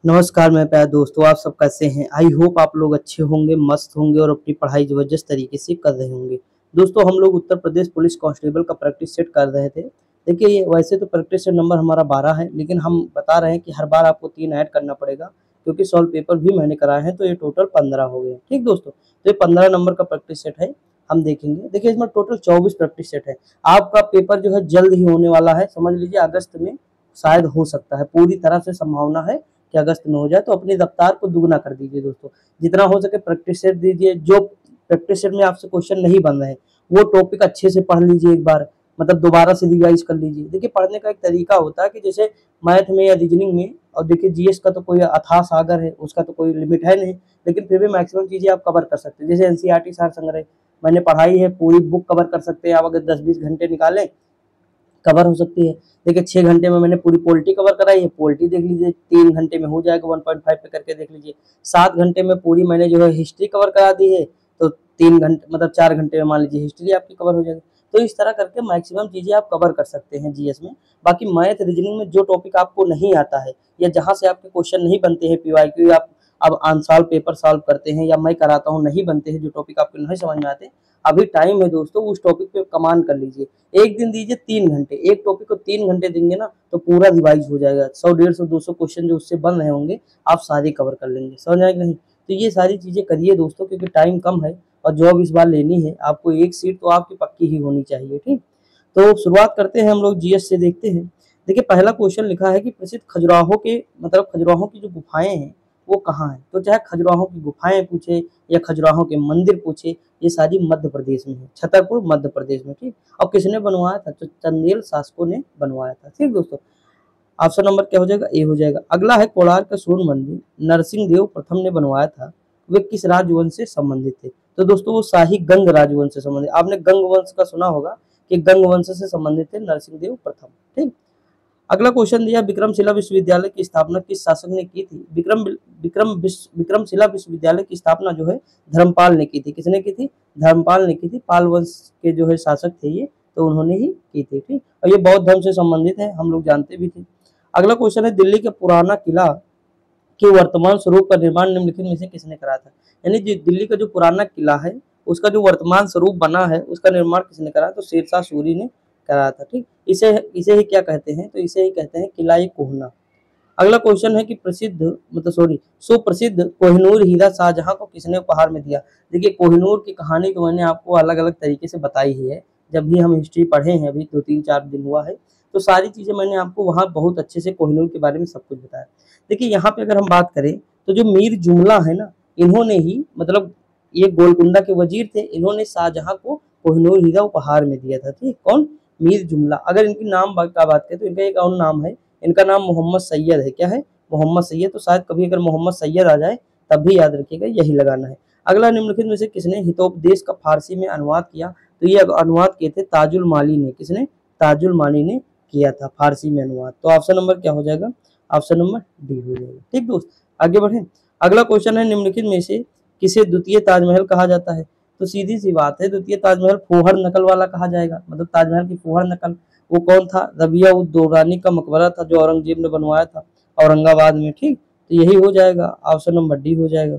नमस्कार मेरे प्यारे दोस्तों, आप सब कैसे हैं। आई होप आप लोग अच्छे होंगे, मस्त होंगे और अपनी पढ़ाई ज़बरदस्त तरीके से कर रहे होंगे। दोस्तों, हम लोग उत्तर प्रदेश पुलिस कांस्टेबल का प्रैक्टिस सेट कर रहे थे। देखिए, वैसे तो प्रैक्टिस सेट नंबर हमारा 12 है, लेकिन हम बता रहे हैं कि हर बार आपको 3 ऐड करना पड़ेगा, क्योंकि सॉल्व पेपर भी मैंने कराए हैं, तो ये टोटल 15 हो गए। ठीक दोस्तों, तो ये 15 नंबर का प्रैक्टिस सेट है, हम देखेंगे। देखिए, इसमें टोटल 24 प्रैक्टिस सेट है। आपका पेपर जो है जल्द ही होने वाला है, समझ लीजिए अगस्त में शायद हो सकता है, पूरी तरह से संभावना है कि अगस्त में हो जाए। तो अपनी रफ्तार को दुगना कर दीजिए दोस्तों, जितना हो सके प्रैक्टिस सेट दीजिए। जो प्रैक्टिस सेट में आपसे क्वेश्चन नहीं बन रहे हैं वो टॉपिक अच्छे से पढ़ लीजिए एक बार, मतलब दोबारा से रिवाइज कर लीजिए। देखिए, पढ़ने का एक तरीका होता है कि जैसे मैथ में या रीजनिंग में, और देखिए जीएस का तो कोई अथाह सागर है, उसका तो कोई लिमिट है नहीं, लेकिन फिर भी मैक्सिमम चीजें आप कवर कर सकते हैं। जैसे एनसीईआरटी सार संग्रह मैंने पढ़ाई है, पूरी बुक कवर कर सकते हैं आप अगर 10-20 घंटे निकालें, कवर हो सकती है। देखिए, 6 घंटे में मैंने पूरी पॉलिटी कवर कराई है, पॉलिटी देख लीजिए। 3 घंटे में हो जाएगा, 1.5 पे करके देख लीजिए। 7 घंटे में पूरी मैंने जो है हिस्ट्री कवर करा दी है, तो 3 घंटे मतलब 4 घंटे में मान लीजिए हिस्ट्री आपकी कवर हो जाएगी। तो इस तरह करके मैक्सिमम चीजें आप कवर कर सकते हैं जीएस में। बाकी मैथ रीजनिंग में जो टॉपिक आपको नहीं आता है या जहां से आपके क्वेश्चन नहीं बनते हैं, पीवाईक्यू आप अब आंसर पेपर सॉल्व करते हैं या मैं कराता हूँ, नहीं बनते हैं, जो टॉपिक आपको नहीं समझ में आते, अभी टाइम है दोस्तों, उस टॉपिक पे कमांड कर लीजिए। एक दिन दीजिए 3 घंटे, एक टॉपिक को 3 घंटे देंगे ना तो पूरा रिवाइज हो जाएगा। 100, 150, 200 क्वेश्चन जो उससे बन रहे होंगे आप सारे कवर कर लेंगे। समझ आए कि नहीं। तो ये सारी चीजें करिए दोस्तों, क्योंकि टाइम कम है और जॉब इस बार लेनी है आपको। एक सीट तो आपकी पक्की ही होनी चाहिए। ठीक, तो शुरुआत करते हैं हम लोग जीएस से, देखते हैं। देखिए, पहला क्वेश्चन लिखा है कि प्रसिद्ध खजुराहो के मतलब खजुराहो की जो गुफाएं हैं वो कहाँ है। तो चाहे खजुराहो की गुफाएं पूछे या खजुराहो के मंदिर पूछे, ये सारी मध्य प्रदेश में है, छतरपुर मध्य प्रदेश में। ठीक, और किसने बनवाया था, तो चंदेल शासकों ने बनवाया था। ठीक दोस्तों, ऑप्शन नंबर क्या हो जाएगा, ए हो जाएगा। अगला है कोणार्क का सूर्य मंदिर नरसिंह देव प्रथम ने बनवाया था, वे किस राजवंश से संबंधित थे। तो दोस्तों, वो शाही गंग राजवंश से संबंधित। आपने गंग वंश का सुना होगा कि गंग वंश से संबंधित थे नरसिंह देव प्रथम। ठीक, अगला क्वेश्चन दिया, विक्रमशिला विश्वविद्यालय की स्थापना किस शासक ने की थी। विक्रमशिला विश्वविद्यालय की स्थापना जो है धर्मपाल ने की थी। किसने की थी, धर्मपाल ने की थी। पाल वंश के जो है शासक थे ये, तो उन्होंने ही की थी। ठीक, और ये बौद्ध धर्म से संबंधित है, हम लोग जानते भी थे। अगला क्वेश्चन है, दिल्ली के पुराना किला के वर्तमान स्वरूप का निर्माण निम्नलिखित में से किसने करा था। यानी जो दिल्ली का जो पुराना किला है उसका जो वर्तमान स्वरूप बना है उसका निर्माण किसने करा, तो शेरशाह सूरी ने करा था। ठीक, इसे इसे ही क्या कहते हैं, तो इसे ही कहते हैं किला कोहना। अगला क्वेश्चन है कि प्रसिद्ध मतलब सॉरी सुप्रसिद्ध कोहिनूर हीरा शाहजहां को किसने उपहार में दिया। देखिए, कोहिनूर की कहानी तो मैंने आपको अलग अलग तरीके से बताई ही है, जब भी हम हिस्ट्री पढ़े हैं, अभी 2-3-4 दिन हुआ है, तो सारी चीजें मैंने आपको वहाँ बहुत अच्छे से कोहिनूर के बारे में सब कुछ बताया। देखिए, यहाँ पे अगर हम बात करें तो जो मीर जुमला है ना, इन्होंने ही मतलब ये गोलकुंडा के वजीर थे, इन्होंने शाहजहां को कोहिनूर हीरा उपहार में दिया था। ठीक, कौन, मीर जुमला। अगर इनकी नाम का बात करें तो इनका एक और नाम है, इनका नाम मोहम्मद सैयद है। क्या है, मोहम्मद सैयद। तो शायद कभी अगर मोहम्मद सैयद आ जाए तब भी याद रखिएगा, यही लगाना है। अगला, निम्नलिखित में से किसने हितोपदेश का फारसी में अनुवाद किया। तो ये अनुवाद किए थे ताजुल माली ने। किसने, ताजुल माली ने किया था फारसी में अनुवाद। तो ऑप्शन नंबर क्या हो जाएगा, ऑप्शन नंबर डी हो जाएगा। ठीक दोस्त, आगे बढ़े। अगला क्वेश्चन है, निम्नलिखित में से किसे द्वितीय ताजमहल कहा जाता है। तो सीधी सी बात है, द्वितीय ताजमहल फूहड़ नकल वाला कहा जाएगा, मतलब ताजमहल की फूहड़ नकल। वो कौन था, रबिया उद दौरानी का मकबरा था जो औरंगजेब ने बनवाया था औरंगाबाद में। ठीक, तो यही हो जाएगा, ऑप्शन नंबर डी हो जाएगा।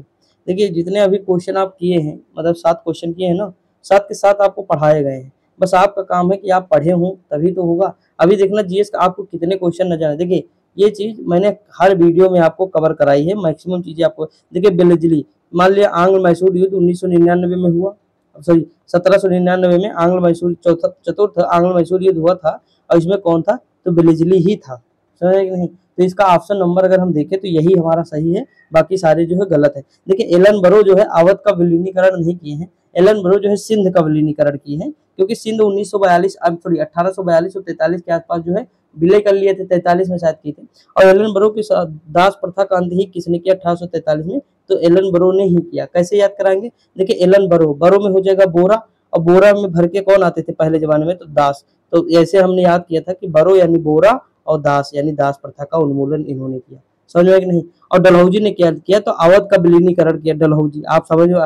देखिए, जितने अभी क्वेश्चन आप किए हैं, मतलब 7 क्वेश्चन किए हैं ना, 7 के 7 आपको पढ़ाए गए हैं। बस आपका काम है कि आप पढ़े हों तभी तो होगा। अभी देखना जीएस का आपको कितने क्वेश्चन नजर आए। देखिए, ये चीज मैंने हर वीडियो में आपको कवर कराई है, मैक्सिमम चीजें आपको। देखिए, बिजली, मान लिया आंग्ल मैसूर युद्ध 1999 में हुआ, सॉरी 1799 में आंग्ल मैसूर चतुर्थ आंग्ल मैसूर युद्ध हुआ था, और इसमें कौन था, तो बिजली ही था। समझ कि नहीं। तो इसका ऑप्शन नंबर अगर हम देखें तो यही हमारा सही है, बाकी सारे जो है गलत है। देखिए, एलन बरो जो है अवध का विलीनीकरण नहीं किए हैं, एलन बरो जो है सिंध का विलीनीकरण किए हैं, क्योंकि सिंध 1942 सॉरी 1842 और 43 के आसपास जो है विलय कर लिए थे, 43 में शायद किए थे। और एलन बरो की दास प्रथा का अंत ही किसने किया, 1843 में, तो एलन बरो ने ही किया। कैसे याद कराएंगे, देखिए एलन बरो, बरो में हो जाएगा बोरा, और बोरा में भर के कौन आते थे पहले जमाने में, तो दास। तो ऐसे हमने याद किया था कि बरो यानी बोरा और दास यानी दास प्रथा का उन्मूलन इन्होंने किया। समझ में कि नहीं। और डलहौजी ने क्या किया, तो अवध का विलीनीकरण किया। डलहौजी आप समझ, जो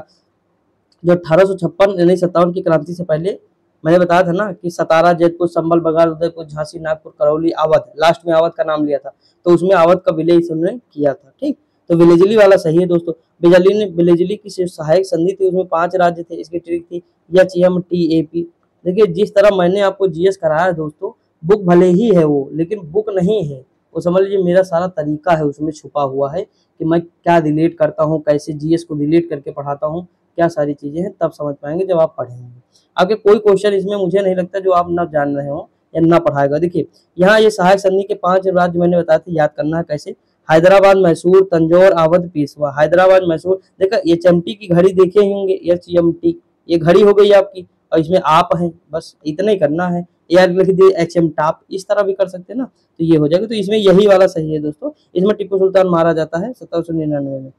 1856 यानी 57 की क्रांति से पहले मैंने बताया था ना कि सतारा, जैतपुर, संभल, बघाल, उदयपुर, झांसी, नागपुर, करौली, अवध, लास्ट में अवध का नाम लिया था, तो उसमें अवध का विलय इसने किया था। ठीक, तो विलेजली वाला सही है दोस्तों। विलेजली की सहायक संधि थी, उसमें 5 राज्य थे, इसकी ट्रिक थी HMTAP। देखिए जिस तरह मैंने आपको GS कराया है दोस्तों, बुक भले ही है वो, लेकिन बुक नहीं है वो, समझ लीजिए मेरा सारा तरीका है उसमें छुपा हुआ है कि मैं क्या रिलेट करता हूँ, कैसे GS को रिलेट करके पढ़ाता हूँ, क्या सारी चीजें हैं, तब समझ पाएंगे जब आप पढ़ेंगे। आगे कोई क्वेश्चन इसमें मुझे नहीं लगता जो आप ना जान रहे हो या ना पढ़ाएगा। देखिए यहाँ ये सहायक संधि के 5 राज्य मैंने बताया था, याद करना है कैसे। हैदराबाद, मैसूर, तंजौर, अवध, पेशवा। हैदराबाद, मैसूर, देखा HMT की घड़ी देखे ही होंगे, HMT, ये घड़ी हो गई आपकी, और इसमें आप हैं, बस इतना ही करना है, यार लिख दिए HM टाप, इस तरह भी कर सकते हैं ना, तो ये हो जाएगा। तो इसमें यही वाला सही है दोस्तों, इसमें टिप्पू सुल्तान मारा जाता है 1799 में।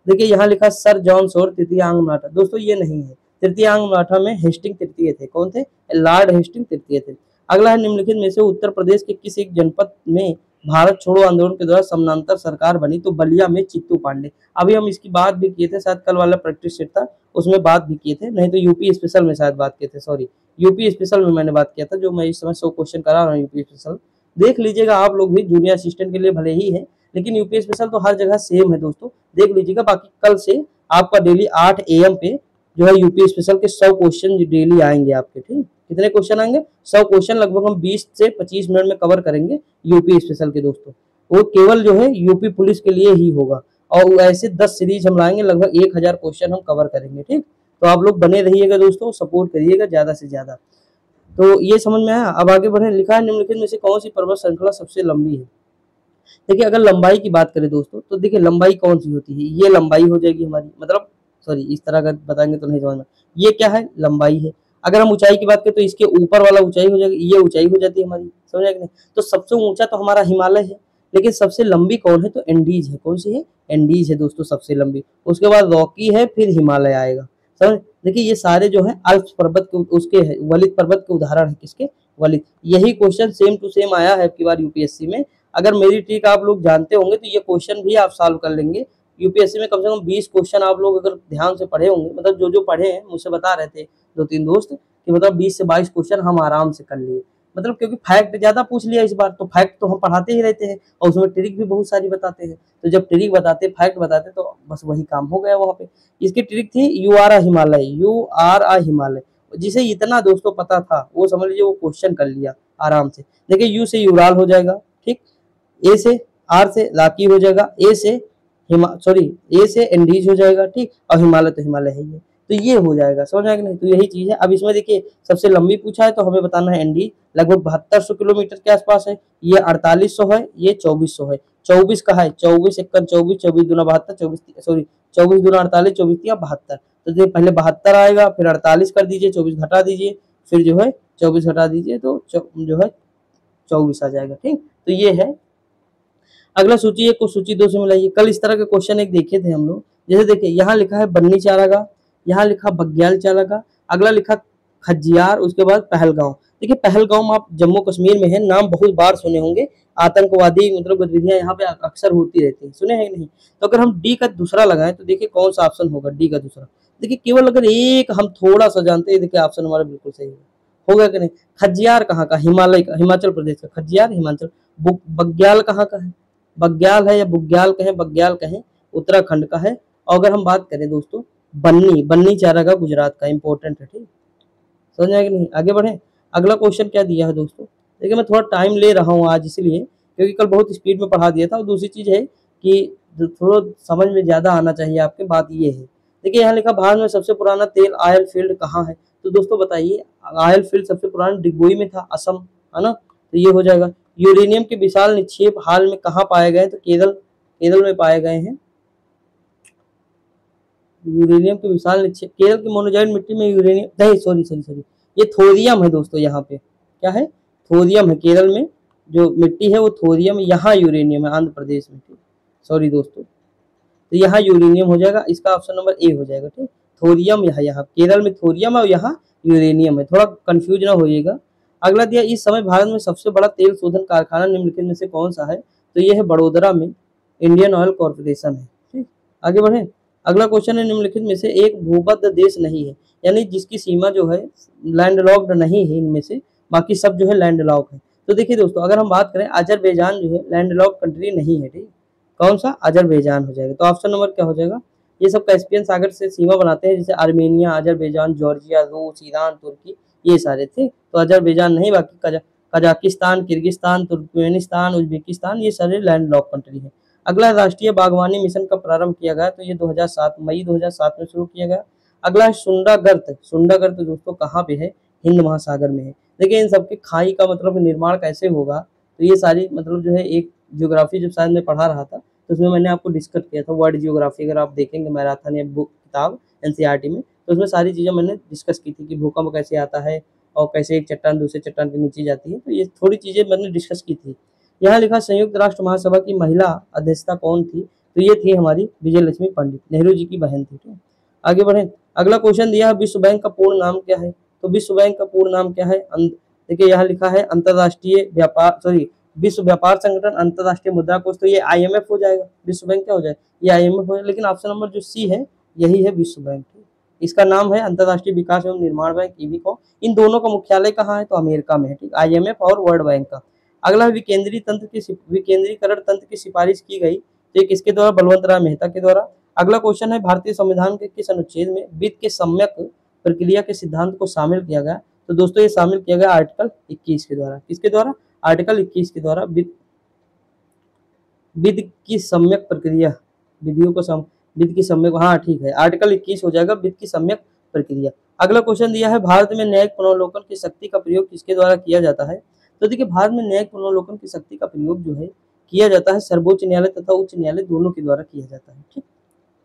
देखिए यहाँ लिखा सर जॉन शोर तृतीयांग मराठा, दोस्तों ये नहीं है, तृतीयांग मराठा में हेस्टिंग तृतीय थे। कौन थे? लॉर्ड हेस्टिंग तृतीय थे। अगला है निम्नलिखित में से उत्तर प्रदेश के किस एक जनपद में भारत छोड़ो आंदोलन के दौरान समानांतर सरकार बनी? तो बलिया में चित्तू पांडे। अभी हम इसकी बात भी किए थे, शायद कल वाला प्रैक्टिस सेट था उसमें बात भी किए थे, नहीं तो यूपी स्पेशल में शायद बात किए थे, सॉरी यूपी स्पेशल में मैंने बात किया था, जो मैं इस समय 100 क्वेश्चन करा रहा हूँ यूपी स्पेशल, देख लीजिएगा आप लोग भी, जूनियर असिस्टेंट के लिए भले ही है, लेकिन यूपी स्पेशल तो हर जगह सेम है दोस्तों, देख लीजिएगा। बाकी कल से आपका डेली 8 AM पे जो है यूपी स्पेशल के 100 क्वेश्चन डेली आएंगे आपके। ठीक, कितने क्वेश्चन आएंगे? 100 क्वेश्चन, लगभग हम 20 से 25 मिनट में कवर करेंगे यूपी स्पेशल के दोस्तों। वो केवल जो है यूपी पुलिस के लिए ही होगा, और ऐसे 10 सीरीज हम लाएंगे, लगभग 1000 क्वेश्चन हम कवर करेंगे। ठीक, तो आप लोग बने रहिएगा दोस्तों, सपोर्ट करिएगा ज्यादा से ज्यादा। तो ये समझ में आया। अब आगे बढ़े। लिखा है निम्नलिखित में से कौन सी पर्वत श्रृंखला सबसे लंबी है? देखिए अगर लंबाई की बात करें दोस्तों, तो देखिए लंबाई कौन सी होती है, ये लंबाई हो जाएगी हमारी, मतलब सॉरी इस तरह का बताएंगे तो नहीं समझना, ये क्या है? लंबाई है। अगर हम ऊंचाई की बात करें तो इसके ऊपर वाला ऊंचाई हो जाएगी, ये ऊंचाई हो जाती है हमारी, समझ आए कि नहीं? तो सबसे ऊंचा तो हमारा हिमालय है, लेकिन सबसे लंबी कौन है? तो एंडीज है। कौन सी है? एंडीज है दोस्तों सबसे लंबी। उसके बाद रॉकी है, फिर हिमालय आएगा। समझ? देखिए ये सारे जो है अल्प्स पर्वत के उसके है, वलित पर्वत के उदाहरण है। किसके? वलित। यही क्वेश्चन सेम टू सेम आया है की बार यूपीएससी में। अगर मेरी ट्रिक आप लोग जानते होंगे तो ये क्वेश्चन भी आप सॉल्व कर लेंगे। यूपीएससी में कम से कम 20 क्वेश्चन आप लोग अगर ध्यान से पढ़े होंगे, मतलब जो जो पढ़े हैं मुझसे बता रहे थे 2-3 दोस्त कि मतलब 20 से 22 क्वेश्चन हम आराम से कर लिए, मतलब क्योंकि फैक्ट ज्यादा पूछ लिया इस बार, तो फैक्ट तो हम पढ़ाते ही रहते हैं और उसमें ट्रिक भी बहुत सारी बताते हैं, तो जब ट्रिक बताते फैक्ट बताते तो बस वही काम हो गया वहाँ पे। इसकी ट्रिक थी you are a Himalaya, you are a Himalaya, जिसे इतना दोस्तों पता था वो समझ लीजिए वो क्वेश्चन कर लिया आराम से। देखिए यू से यूराल हो जाएगा, ठीक, ए से आर से राकी हो जाएगा, ए से ए से एंडीज हो जाएगा, ठीक, और हिमालय तो हिमालय है ही है, तो ये हो जाएगा। समझ आएगा नहीं? तो यही चीज है। अब इसमें देखिए सबसे लंबी पूछा है तो हमें बताना है एंडीज, लगभग 7200 किलोमीटर के आसपास है, ये 4800 है, ये 2400 है। 24 का है, 24 एकन 24, 24 दूना 72, 24 दूना 48, 24 तिया 72। तो देखिए पहले 72 आएगा, फिर 48 कर दीजिए, 24 घटा दीजिए, फिर जो है 24 घटा दीजिए तो जो है 24 आ जाएगा। ठीक, तो ये है। अगला सूची 1 को सूची 2 से मिलाइए। कल इस तरह के क्वेश्चन एक देखे थे हम लोग। जैसे देखिए यहाँ लिखा है बन्नी चारागाह, यहाँ लिखा बग्याल चारागाह, अगला लिखा खजियार, उसके बाद पहलगांव। देखिए पहलगांव आप जम्मू कश्मीर में है, नाम बहुत बार सुने होंगे, आतंकवादी मतलब गतिविधियां यहाँ पे अक्सर होती रहती है, सुने हैं नहीं? तो अगर हम डी का दूसरा लगाएं तो देखिए कौन सा ऑप्शन होगा डी का दूसरा। देखिए केवल अगर एक हम थोड़ा सा जानते हैं, देखिए ऑप्शन हमारा बिल्कुल सही होगा कि नहीं? खजियार कहाँ का? हिमालय का, हिमाचल प्रदेश का खजियार, हिमाचल। बग्याल कहाँ का है? बग्याल है या बुग्याल कहें, बग्याल कहें, उत्तराखंड का है। और अगर हम बात करें दोस्तों बन्नी चारागाह गुजरात का, इंपॉर्टेंट है। ठीक, समझ आएगा नहीं? आगे बढ़े। अगला क्वेश्चन क्या दिया है दोस्तों? देखिए मैं थोड़ा टाइम ले रहा हूँ आज इसलिए, क्योंकि कल बहुत स्पीड में पढ़ा दिया था, और दूसरी चीज है कि थोड़ा समझ में ज्यादा आना चाहिए आपके, बात ये है। देखिए यहाँ लिखा भारत में सबसे पुराना तेल ऑयल फील्ड कहाँ है? तो दोस्तों बताइए, ऑयल फील्ड सबसे पुराना डिगबोई में था, असम, है ना? तो ये हो जाएगा। यूरेनियम के विशाल निक्षेप हाल में कहाँ पाए गए? तो केरल में पाए गए हैं। यूरेनियम के विशाल निक्षेप केरल की मोनोजाइट मिट्टी में यूरेनियम नहीं, सॉरी ये थोरियम है दोस्तों। यहाँ पे क्या है? थोरियम है। केरल में जो मिट्टी है वो थोरियम, यहाँ यूरेनियम है आंध्र प्रदेश में। ठीक, सॉरी दोस्तों, तो यहाँ यूरेनियम हो जाएगा, इसका ऑप्शन नंबर ए हो जाएगा। ठीक, थोरियम यहाँ केरल में थोरियम है और यहाँ यूरेनियम है, थोड़ा कंफ्यूज ना होइएगा। अगला दिया इस समय भारत में सबसे बड़ा तेल शोधन कारखाना निम्नलिखित में से कौन सा है? तो ये है बड़ोदरा में इंडियन ऑयल कॉर्पोरेशन है। ठीक, आगे बढ़े। अगला क्वेश्चन है निम्नलिखित में से एक भूबद्ध देश नहीं है, यानी जिसकी सीमा जो है लैंडलॉक्ड नहीं है, इनमें से बाकी सब जो है लैंडलॉक है। तो देखिए दोस्तों, अगर हम बात करें अजरबैजान जो है लैंडलॉक कंट्री नहीं है, ठीक। कौन सा? अजरबैजान हो जाएगा। तो ऑप्शन नंबर क्या हो जाएगा? ये सब कैस्पियन सागर से सीमा बनाते हैं, जैसे आर्मेनिया, अजरबैजान, जॉर्जिया, रूस, ईरान, तुर्की, ये सारे थे। तो अजरबैजान नहीं, बाकी कजाकिस्तान, किर्गिस्तान, तुर्कमेनिस्तान, उज्बेकिस्तान, ये सारे लैंडलॉक कंट्री है। अगला राष्ट्रीय बागवानी मिशन कब प्रारंभ किया गया? तो ये 2007 मई 2007 में शुरू किया गया। अगला है सुंडागर्त। सुंडागर्त दोस्तों कहाँ पे है? हिंद महासागर में है। देखिए इन सबके खाई का मतलब निर्माण कैसे होगा, तो ये सारी मतलब जो है एक ज्योग्राफी जब शायद मैं पढ़ा रहा था तो उसमें मैंने आपको डिस्कस किया था वर्ल्ड जियोग्राफी, अगर आप देखेंगे मैराथन या बुक किताब एनसीईआरटी में, तो उसमें सारी चीज़ें मैंने डिस्कस की थी कि भूकंप कैसे आता है और कैसे एक चट्टान दूसरे चट्टान के नीचे जाती है। तो ये थोड़ी चीज़ें मैंने डिस्कस की थी। यहाँ लिखा संयुक्त राष्ट्र महासभा की महिला अध्यक्षता कौन थी? तो ये थी हमारी विजय लक्ष्मी पंडित, नेहरू जी की बहन थी। ठीक, आगे बढ़े। अगला क्वेश्चन दिया है विश्व बैंक का पूर्ण नाम क्या है? तो विश्व बैंक का पूर्ण नाम क्या है? देखिए यहाँ लिखा है अंतरराष्ट्रीय व्यापार विश्व व्यापार संगठन, अंतरराष्ट्रीय मुद्रा कोष, तो ये आईएमएफ हो जाएगा। विश्व बैंक क्या हो जाएगा? ये आईएमएफ हो जाएगा। लेकिन ऑप्शन नंबर जो सी है यही है विश्व बैंक। इसका नाम है अंतरराष्ट्रीय विकास एवं निर्माण बैंक, ईबीको। इन दोनों का मुख्यालय कहाँ है? तो अमेरिका में है, ठीक, आईएमएफ और वर्ल्ड बैंक का। अगला विकेंद्रीकरण तंत्र की सिफारिश की गई, तो ये किसके द्वारा? बलवंत राय मेहता के द्वारा। अगला क्वेश्चन है भारतीय संविधान के किस अनुच्छेद में वित्त के सम्यक प्रक्रिया के सिद्धांत को शामिल किया गया? तो दोस्तों ये शामिल किया गया आर्टिकल 21 के द्वारा। किसके द्वारा? आर्टिकल 21 के द्वारा वित्त की सम्यक प्रक्रिया, विधियों को वित्त की सम्यक, हाँ ठीक है, आर्टिकल 21 हो जाएगा वित्त की सम्यक प्रक्रिया। अगला क्वेश्चन दिया है भारत में न्यायिक पुनर्वलोकन की शक्ति का प्रयोग किसके द्वारा किया जाता है? तो देखिए भारत में न्यायिक पुनर्वलोकन की शक्ति का प्रयोग जो है किया जाता है सर्वोच्च न्यायालय तथा उच्च न्यायालय दोनों के द्वारा किया जाता है। ठीक,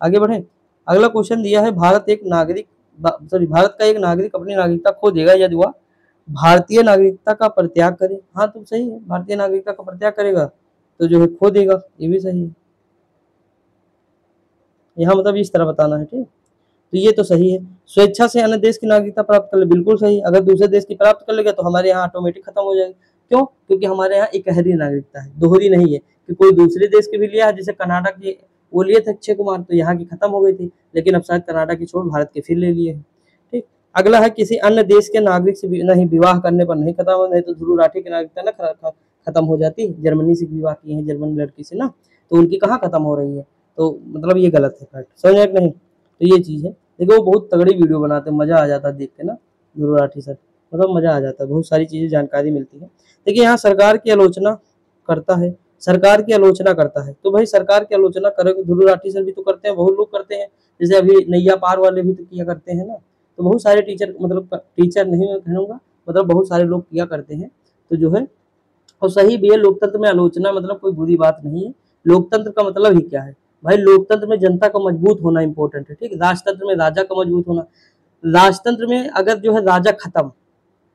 आगे बढ़े। अगला क्वेश्चन दिया है भारत का एक नागरिक अपनी नागरिकता खो देगा यदि वह भारतीय नागरिकता का परित्याग करे। हाँ तो सही है, भारतीय नागरिकता का परित्याग करेगा तो जो है खो देगा, ये भी सही है। यहाँ मतलब इस तरह बताना है, ठीक, तो ये तो सही है। स्वेच्छा से अन्य देश की नागरिकता प्राप्त कर ले, बिल्कुल सही। अगर दूसरे देश की प्राप्त कर लेगा तो हमारे यहाँ ऑटोमेटिक खत्म हो जाएगी। क्यों? क्योंकि हमारे यहाँ इकहरी नागरिकता है, दोहरी नहीं है कि कोई दूसरे देश के भी लिया, जैसे कनाडा की वो लिए थे अक्षय कुमार, तो यहाँ की खत्म हो गई थी, लेकिन अब शायद कनाडा की छोड़ भारत के फिर ले लिए हैं। ठीक, अगला है किसी अन्य देश के नागरिक से नहीं विवाह करने पर नहीं खत्म हो, नहीं तो ध्रुव राठी की नागरिकता ना खत्म हो जाती। जर्मनी से विवाह किए हैं, जर्मन लड़की से ना, तो उनकी कहाँ खत्म हो रही है, तो मतलब ये गलत है फैक्ट, समझ में नहीं। तो ये चीज़ है। देखो वो बहुत तगड़ी वीडियो बनाते हैं, मज़ा आ जाता है देख के ना, ध्रुव राठी सर, मतलब मज़ा आ जाता है, बहुत सारी चीज़ें जानकारी मिलती है। देखिए यहाँ सरकार की आलोचना करता है, सरकार की आलोचना करता है, तो भाई सरकार की आलोचना करेगा ध्रुव राठी सर भी तो करते हैं, बहुत लोग करते हैं, जैसे अभी नैया पार वाले भी तो किया करते हैं ना, तो बहुत सारे टीचर, मतलब टीचर नहीं मैं कहूँगा, मतलब बहुत सारे लोग किया करते हैं, तो जो है और सही भी है। लोकतंत्र में आलोचना मतलब कोई बुरी बात नहीं है। लोकतंत्र का मतलब ही क्या है भाई? लोकतंत्र में जनता का मजबूत होना इंपॉर्टेंट है, ठीक। राजतंत्र में राजा का मजबूत होना, राजतंत्र में अगर जो है राजा खत्म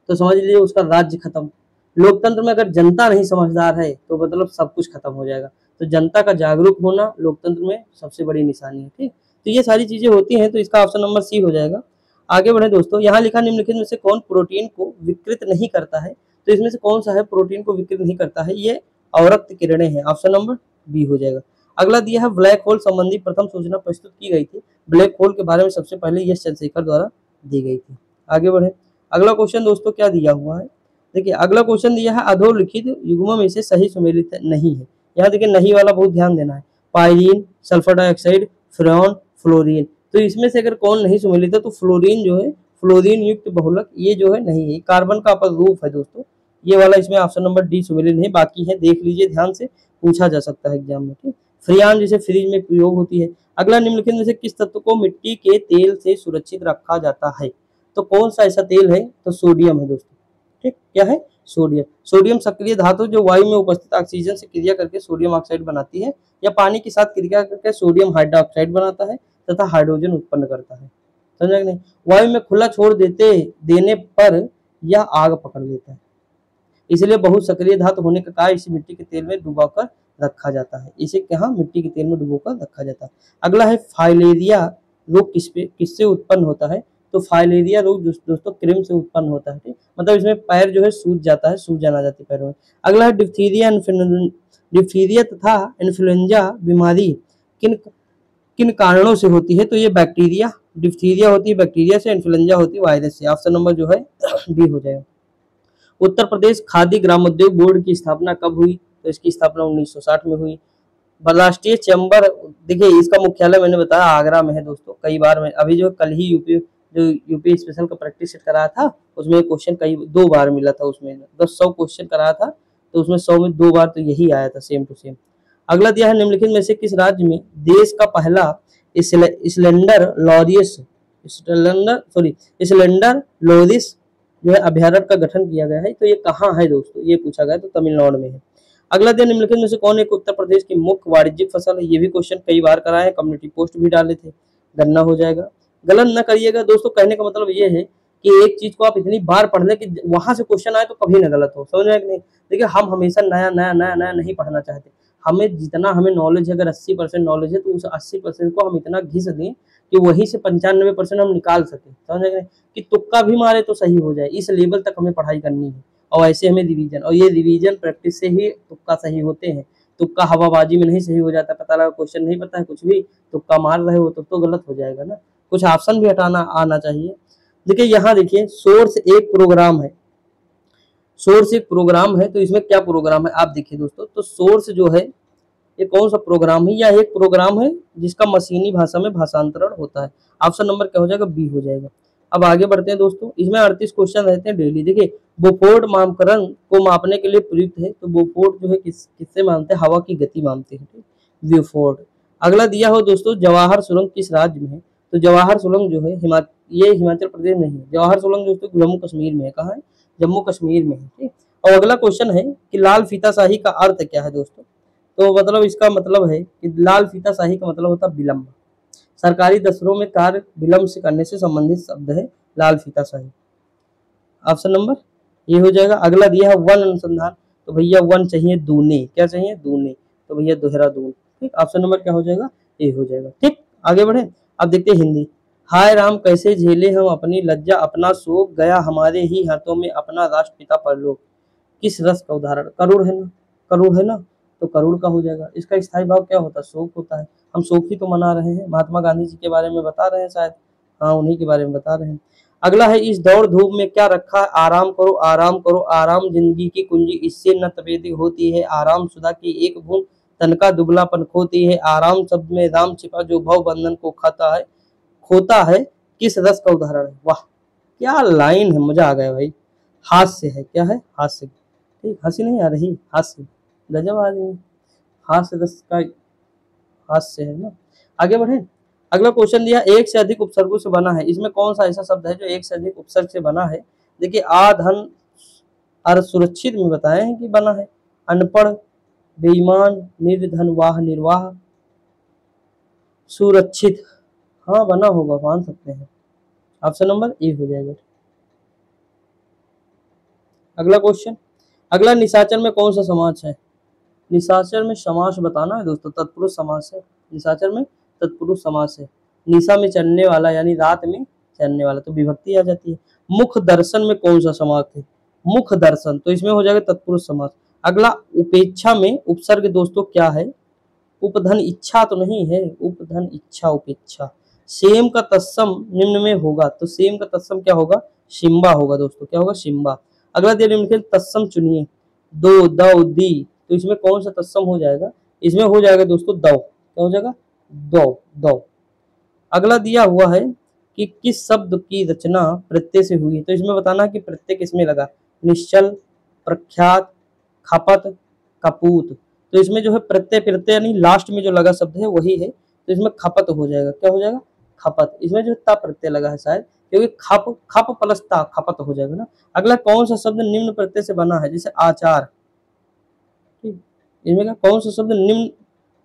तो समझ लीजिए उसका राज्य खत्म। लोकतंत्र में अगर जनता नहीं समझदार है तो मतलब सब कुछ खत्म हो जाएगा। तो जनता का जागरूक होना लोकतंत्र में सबसे बड़ी निशानी है, ठीक। तो ये सारी चीजें होती हैं, तो इसका ऑप्शन नंबर सी हो जाएगा। आगे बढ़े दोस्तों, यहाँ लिखा निम्नलिखित में से कौन प्रोटीन को विकृत नहीं करता है? तो इसमें से कौन सा है प्रोटीन को विकृत नहीं करता है? ये अवरक्त किरणें हैं, ऑप्शन नंबर बी हो जाएगा। अगला दिया है ब्लैक होल संबंधी प्रथम सूचना प्रस्तुत की गई थी। ब्लैक होल के बारे में सबसे पहले यश चंद्रशेखर द्वारा दी गई थी। आगे बढ़े। अगला क्वेश्चन दोस्तों क्या दिया हुआ है? देखिए अगला क्वेश्चन दिया है अधोलिखित युग्मों में से सही सुमेलित नहीं है। यहाँ देखिए नहीं वाला बहुत ध्यान देना है। पायरीन, सल्फर डाइऑक्साइड, फ्रेन, फ्लोरीन, तो इसमें से अगर कौन नहीं सुमेलित है तो फ्लोरीन जो है, फ्लोरीन युक्त बहुलक, ये जो है नहीं है, कार्बन का अपरूप है दोस्तों, ये वाला इसमें ऑप्शन नंबर डी सुमेलित नहीं। बाकी है देख लीजिए ध्यान से, पूछा जा सकता है एग्जाम में, ठीक। फ्रियान जैसे फ्रिज में प्रयोग होती है। अगला निम्नलिखित में से किस तत्व को मिट्टी के तेल से सुरक्षित रखा जाता है? तो कौन सा ऐसा तेल है? तो सोडियम है दोस्तों, ठीक। क्या है? सोडियम। सोडियम सक्रिय धातु जो वायु में उपस्थित ऑक्सीजन से क्रिया करके सोडियम ऑक्साइड बनाती है या पानी के साथ क्रिया करके सोडियम हाइड्रोक्साइड बनाता है तथा हाइड्रोजन उत्पन्न करता है। समझा कि नहीं? वायु में खुला छोड़ देने पर यह आग पकड़ लेता है, इसलिए बहुत सक्रिय धातु होने के कारण इसे मिट्टी के तेल में डुबाकर रखा जाता है। इसे कहाँ? मिट्टी के तेल में डुबोकर रखा जाता है। अगला है फाइलेरिया रोग किससे उत्पन्न होता है? तो फाइलेरिया रोग दोस्तों कृमि से उत्पन्न होता है, ठीक। मतलब इसमें पैर जो है सूज जाता है, सूजन आ जाती है पैरों में। अगला है डिप्थीरिया तथा इन्फ्लुएंजा बीमारी किन कारणों से होती है? तो ये बैक्टीरिया, डिप्थीरिया होती है बैक्टीरिया से, इन्फ्लुएंजा होती है वायरस से। ऑप्शन नंबर जो है बी हो जाएगा। उत्तर प्रदेश खादी ग्रामोद्योग बोर्ड की स्थापना कब हुई? तो इसकी स्थापना 1960 में हुई। राष्ट्रीय चैम्बर, देखिए इसका मुख्यालय मैंने बताया आगरा में है दोस्तों। कई बार मैं अभी जो कल ही यूपी स्पेशल का प्रैक्टिस सेट कराया था, उसमें क्वेश्चन कई 2 बार मिला था। उसमें 100 क्वेश्चन कराया था, तो उसमें 100 में 2 बार तो यही आया था, सेम टू सेम। अगला दिया है, निम्नलिखित में से किस राज्य में देश का पहला स्लेंडर लोरिस जो है अभ्यारण्य का गठन किया गया है? तो ये कहाँ है दोस्तों? ये पूछा गया, तो तमिलनाडु में है। अगला दिन, निम्नलिखित में से कौन एक उत्तर प्रदेश की मुख्य वाणिज्यिक फसल है? ये भी क्वेश्चन कई बार कराए हैं, कम्युनिटी पोस्ट भी डाले थे। गन्ना हो जाएगा। गलत न करिएगा दोस्तों, कहने का मतलब ये है कि एक चीज को आप इतनी बार पढ़ लें कि वहां से क्वेश्चन आए तो कभी ना गलत हो, समझ रहे हैं कि नहीं? देखिए हम हमेशा नया नया नया नया नहीं पढ़ना चाहते। हमें जितना हमें नॉलेज है, अगर 80% नॉलेज है तो उस 80% को हम इतना घिस दें कि वहीं से 95% हम निकाल सकें, समझ रहे हैं कि तुक्का भी मारे तो सही हो जाए। इस लेवल तक हमें पढ़ाई करनी है। और ऐसे हमें रिवीजन, और ये रिवीजन प्रैक्टिस से ही तुक्का सही होते हैं। तुक्का हवाबाजी में नहीं सही हो जाता, पता लगा क्वेश्चन नहीं पता है कुछ भी तुक्का मार रहे हो तो गलत हो जाएगा ना। कुछ ऑप्शन भी हटाना आना चाहिए। देखिए यहाँ देखिए, सोर्स एक प्रोग्राम है, सोर्स एक प्रोग्राम है, तो इसमें क्या प्रोग्राम है आप देखिए दोस्तों। तो सोर्स जो है ये कौन सा प्रोग्राम है? यह एक प्रोग्राम है जिसका मशीनी भाषा में भाषांतरण होता है। ऑप्शन नंबर क्या हो जाएगा? बी हो जाएगा। अब आगे बढ़ते हैं दोस्तों, इसमें 38 क्वेश्चन रहते हैं डेली। देखिए बोफोर्ड मापकरण को मापने के लिए प्रयुक्त है, तो बोफोर्ड जो है किससे मानते हैं? हवा की गति मानते हैं, बोफोर्ड। अगला दिया हो दोस्तों, जवाहर सुरंग किस राज्य में है? तो जवाहर सुरंग जो है ये हिमाचल प्रदेश नहीं है। जवाहर सुरंग दोस्तों जम्मू कश्मीर में है। कहाँ है? जम्मू कश्मीर में है, ठीक। और अगला क्वेश्चन है कि लाल फीताशाही का अर्थ क्या है दोस्तों? तो मतलब इसका मतलब है कि लाल फीताशाही का मतलब होता है विलंब। सरकारी दफ्तरों में कार्य विलंब से करने से संबंधित शब्द है लाल फीताशाही। ऑप्शन नंबर ये हो जाएगा। अगला दिया है वन अनुसंधान, तो भैया वन चाहिए दूने, क्या चाहिए? दूने, तो भैया देहरादून, ठीक। ऑप्शन नंबर क्या हो जाएगा? ए हो जाएगा, ठीक। आगे बढ़े, अब देखते हैं हिंदी। हाय राम कैसे झेले हम अपनी लज्जा, अपना शोक गया हमारे ही हाथों में अपना राष्ट्रपिता परलोक। किस रस का उदाहरण? करुण है ना, करुण है ना, तो करुण का हो जाएगा। इसका स्थायी भाव क्या होता है? शोक होता है। हम शोक ही तो मना रहे हैं, महात्मा गांधी जी के बारे में बता रहे हैं शायद, हाँ उन्हीं के बारे में बता रहे हैं। अगला है, इस दौड़ धूप में क्या रखा है? आराम करो आराम करो आराम जिंदगी की कुंजी, इससे न तपेदी होती है आराम सुधा की एक बूंद, तन का दुबलापन खोती है आराम शब्द में राम छिपा जो भव बंधन को खोता है। किस रस का उदाहरण है? वाह क्या लाइन है, मजा आ गया भाई। हास्य है, क्या है? हास्य, ठीक। हंसी नहीं आ रही, हास्य, गजब आदमी, हास्य रस का हास्य है ना। आगे बढ़े, अगला क्वेश्चन दिया, एक से अधिक उपसर्गों से बना है। इसमें कौन सा ऐसा शब्द है जो एक से अधिक उपसर्ग से बना है? देखिए आधन असुरक्षित में बताए हैं कि बना है। अनपढ़, बेईमान, निर्धन, वाह, निर्वाह, सुरक्षित, हाँ बना होगा, मान सकते हैं। ऑप्शन नंबर ए हो जाएगा। अगला क्वेश्चन, अगला निशाचर में कौन सा समास है? निशाचर में समास बताना है दोस्तों, तत्पुरुष समास है। निशाचर में तत्पुरुष समास है। निशा में चलने वाला यानी रात में चलने वाला, तो विभक्ति आ जाती है। मुख दर्शन में कौन सा समास है? मुख दर्शन, तो इसमें हो जाएगा तत्पुरुष समास। अगला उपेक्षा में उपसर्ग दोस्तों क्या है? उपधन इच्छा तो नहीं है, उपधन इच्छा उपेक्षा। सेम का तत्सम निम्न में होगा, तो सेम का तत्सम क्या होगा? शिम्बा होगा दोस्तों, क्या होगा? शिम्बा। अगला दिया निम्नलिखित तत्सम चुनिए, दो, दो, दी, तो इसमें कौन सा तत्सम हो जाएगा? इसमें हो जाएगा दोस्तों दो, क्या हो जाएगा? दो, दो। अगला दिया हुआ है कि किस शब्द की रचना प्रत्यय से हुई है, तो इसमें बताना कि प्रत्यय किसमें लगा? निश्चल, प्रख्यात, खपत, कपूत, तो इसमें जो है प्रत्यय यानी लास्ट में जो लगा शब्द है वही है, तो इसमें खपत हो जाएगा, क्या हो जाएगा? खपत। इसमें जो ता प्रत्यय लगा है शायद, क्योंकि खप प्लस ता, खपत हो जाएगा ना। अगला कौन सा शब्द निम्न प्रत्यय से बना है? जैसे आचार, ठीक। इसमें क्या कौन सा शब्द निम्न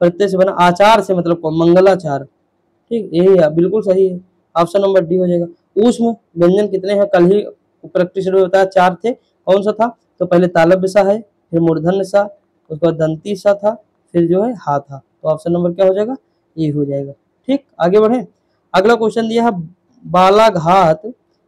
प्रत्यय से बना? आचार से मतलब कौन? मंगलाचार, ठीक, यही है, बिल्कुल सही है। ऑप्शन नंबर डी हो जाएगा। ऊष्म व्यंजन कितने हैं? कल ही प्रैक्टिस में बताया 4 थे। कौन सा था? तो पहले तालव्य सा है, फिर मूर्धन्य सा, उसके बाद दंती सा था, फिर जो है हा था, तो ऑप्शन नंबर क्या हो जाएगा? ये हो जाएगा, ठीक। आगे बढ़े, अगला क्वेश्चन दिया है, बालाघात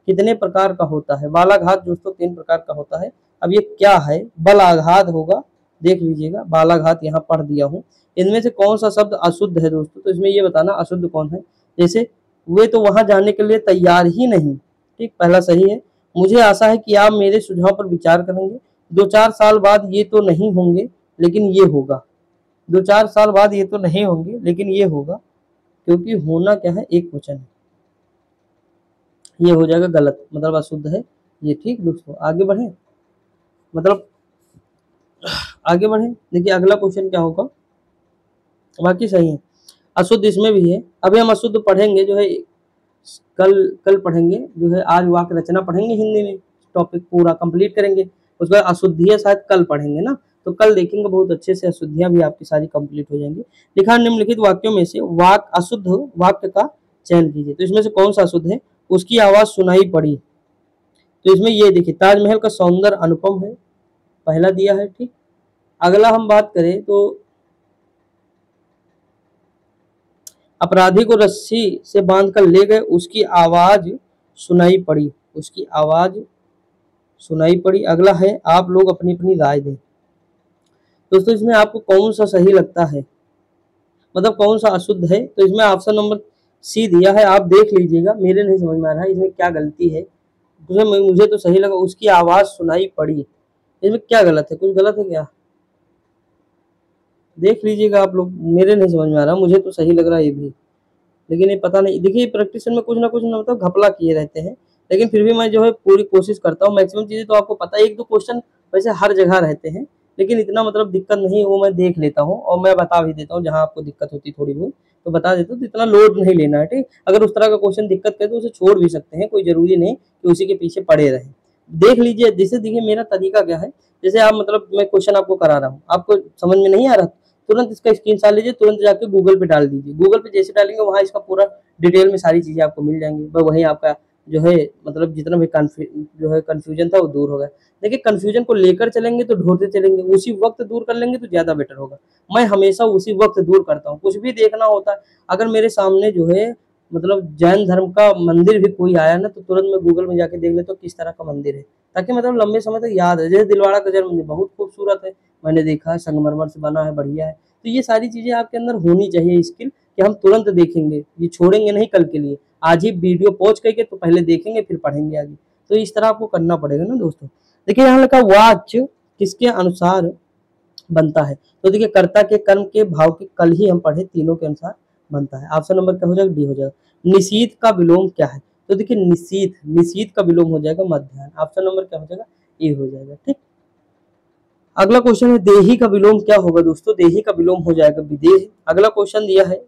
कितने प्रकार का होता है? बालाघात दोस्तों 3 प्रकार का होता है। अब ये क्या है? बल आघात होगा, देख लीजिएगा, बालाघात यहाँ पढ़ दिया हूँ। इनमें से कौन सा शब्द अशुद्ध है दोस्तों, तो इसमें ये बताना अशुद्ध कौन है। जैसे वे तो वहां जाने के लिए तैयार ही नहीं, ठीक, पहला सही है। मुझे आशा है कि आप मेरे सुझाव पर विचार करेंगे। 2-4 साल बाद ये तो नहीं होंगे लेकिन ये होगा। 2-4 साल बाद ये तो नहीं होंगे लेकिन ये होगा, क्योंकि होना क्या है, एक वचन है। ये हो जाएगा गलत, मतलब अशुद्ध है ये। ठीक दोस्तों, आगे बढ़े, मतलब आगे बढ़े। देखिए अगला क्वेश्चन क्या होगा, बाकी सही है। अशुद्ध इसमें भी है। अभी हम अशुद्ध पढ़ेंगे जो है, कल पढ़ेंगे जो है। आज वाक्य रचना पढ़ेंगे हिंदी में, टॉपिक पूरा कंप्लीट करेंगे। उसके बाद अशुद्धियां शायद कल पढ़ेंगे ना, तो कल देखेंगे बहुत अच्छे से, अशुद्धियां भी आपकी सारी कंप्लीट हो जाएंगी। लिखा निम्नलिखित वाक्यों में से अशुद्ध वाक्य का चयन कीजिए। तो इसमें से कौन सा अशुद्ध है, उसकी आवाज सुनाई पड़ी। तो इसमें ये देखिए, ताजमहल का सौंदर्य अनुपम है, पहला दिया है। ठीक, अगला हम बात करें तो अपराधी को रस्सी से बांधकर ले गए, उसकी आवाज सुनाई पड़ी, उसकी आवाज सुनाई पड़ी। अगला है, आप लोग अपनी अपनी राय दें। दोस्तों इसमें आपको कौन सा सही लगता है, मतलब कौन सा अशुद्ध है, तो इसमें ऑप्शन नंबर सी दिया है। आप देख लीजिएगा, मेरे नहीं समझ में आ रहा है इसमें क्या गलती है। मुझे तो सही लगा, उसकी आवाज सुनाई पड़ी। इसमें क्या गलत है, कुछ गलत है क्या, देख लीजिएगा आप लोग। मेरे नहीं समझ में आ रहा, मुझे तो सही लग रहा है ये भी, लेकिन ये पता नहीं। देखिए प्रैक्टिस में कुछ ना कुछ ना मतलब घपला किए रहते हैं, लेकिन फिर भी मैं जो है पूरी कोशिश करता हूँ। मैक्सिमम चीजें तो आपको पता है, 1-2 क्वेश्चन वैसे हर जगह रहते हैं, लेकिन इतना मतलब दिक्कत नहीं है, वो मैं देख लेता हूँ और मैं बता भी देता हूँ। जहाँ आपको दिक्कत होती थोड़ी बहुत तो बता देता हूँ, तो इतना लोड नहीं लेना है। ठीक, अगर उस तरह का क्वेश्चन दिक्कत करे तो उसे छोड़ भी सकते हैं, कोई जरूरी नहीं कि उसी के पीछे पड़े रहे। देख लीजिए, जैसे देखिए मेरा तरीका क्या है, जैसे आप मतलब मैं क्वेश्चन आपको करा रहा हूँ, आपको समझ में नहीं आ रहा, तुरंत इसका स्क्रीनशॉट लीजिए, तुरंत जाके गूगल पे डाल दीजिए। गूगल पे जैसे डालेंगे वहाँ इसका पूरा डिटेल में सारी चीजें आपको मिल जाएंगी। वही आपका जो है मतलब जितना भी कंफ्यूजन था वो दूर होगा। देखिए कंफ्यूजन को लेकर चलेंगे तो ढूंढते चलेंगे, उसी वक्त दूर कर लेंगे तो ज्यादा बेटर होगा। मैं हमेशा उसी वक्त दूर करता हूँ। कुछ भी देखना होता है, अगर मेरे सामने जो है मतलब जैन धर्म का मंदिर भी कोई आया ना, तो तुरंत मैं गूगल में जाके देख लेता हूँ किस तरह का मंदिर है, ताकि मतलब लंबे समय तक याद है। जैसे दिलवाड़ा का जन्म मंदिर बहुत खूबसूरत है, मैंने देखा है, संगमरमर से बना है, बढ़िया है। तो ये सारी चीजें आपके अंदर होनी चाहिए स्किल, कि हम तुरंत देखेंगे, ये छोड़ेंगे नहीं कल के लिए। आज ही वीडियो पॉज करके तो पहले देखेंगे फिर पढ़ेंगे आगे। तो इस तरह आपको करना पड़ेगा ना दोस्तों। देखिए यहाँ लिखा वाच्य किसके अनुसार बनता है, तो देखिए कर्ता के कर्म के भाव के, कल ही हम पढ़े, तीनों के अनुसार बनता है। ऑप्शन नंबर क्या हो जाएगा, डी हो जाएगा। निशीथ का विलोम क्या है, तो देखिए निशीथ का विलोम हो जाएगा मध्याह्न। ऑप्शन नंबर क्या हो जाएगा, ए हो जाएगा। ठीक, अगला क्वेश्चन है देही का विलोम क्या होगा दोस्तों, देही का विलोम हो जाएगा विदेह। अगला क्वेश्चन दिया है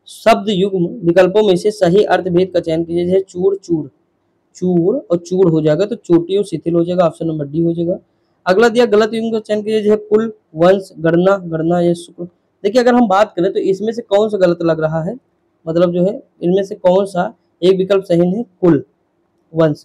शब्द युग्म विकल्पों में से सही अर्थभेद का चयन कीजिए। जैसे चूड़ चूड़ और चूड़ हो जाएगा तो चोटी और शिथिल हो जाएगा, ऑप्शन नंबर डी हो जाएगा। अगला दिया गलत युग्म का चयन कीजिए। जैसे कुल, वंश, गणना या शुक्र। देखिए अगर हम बात करें तो इसमें से कौन सा गलत लग रहा है, मतलब जो है इनमें से कौन सा एक विकल्प सही नहीं, कुल, वंश।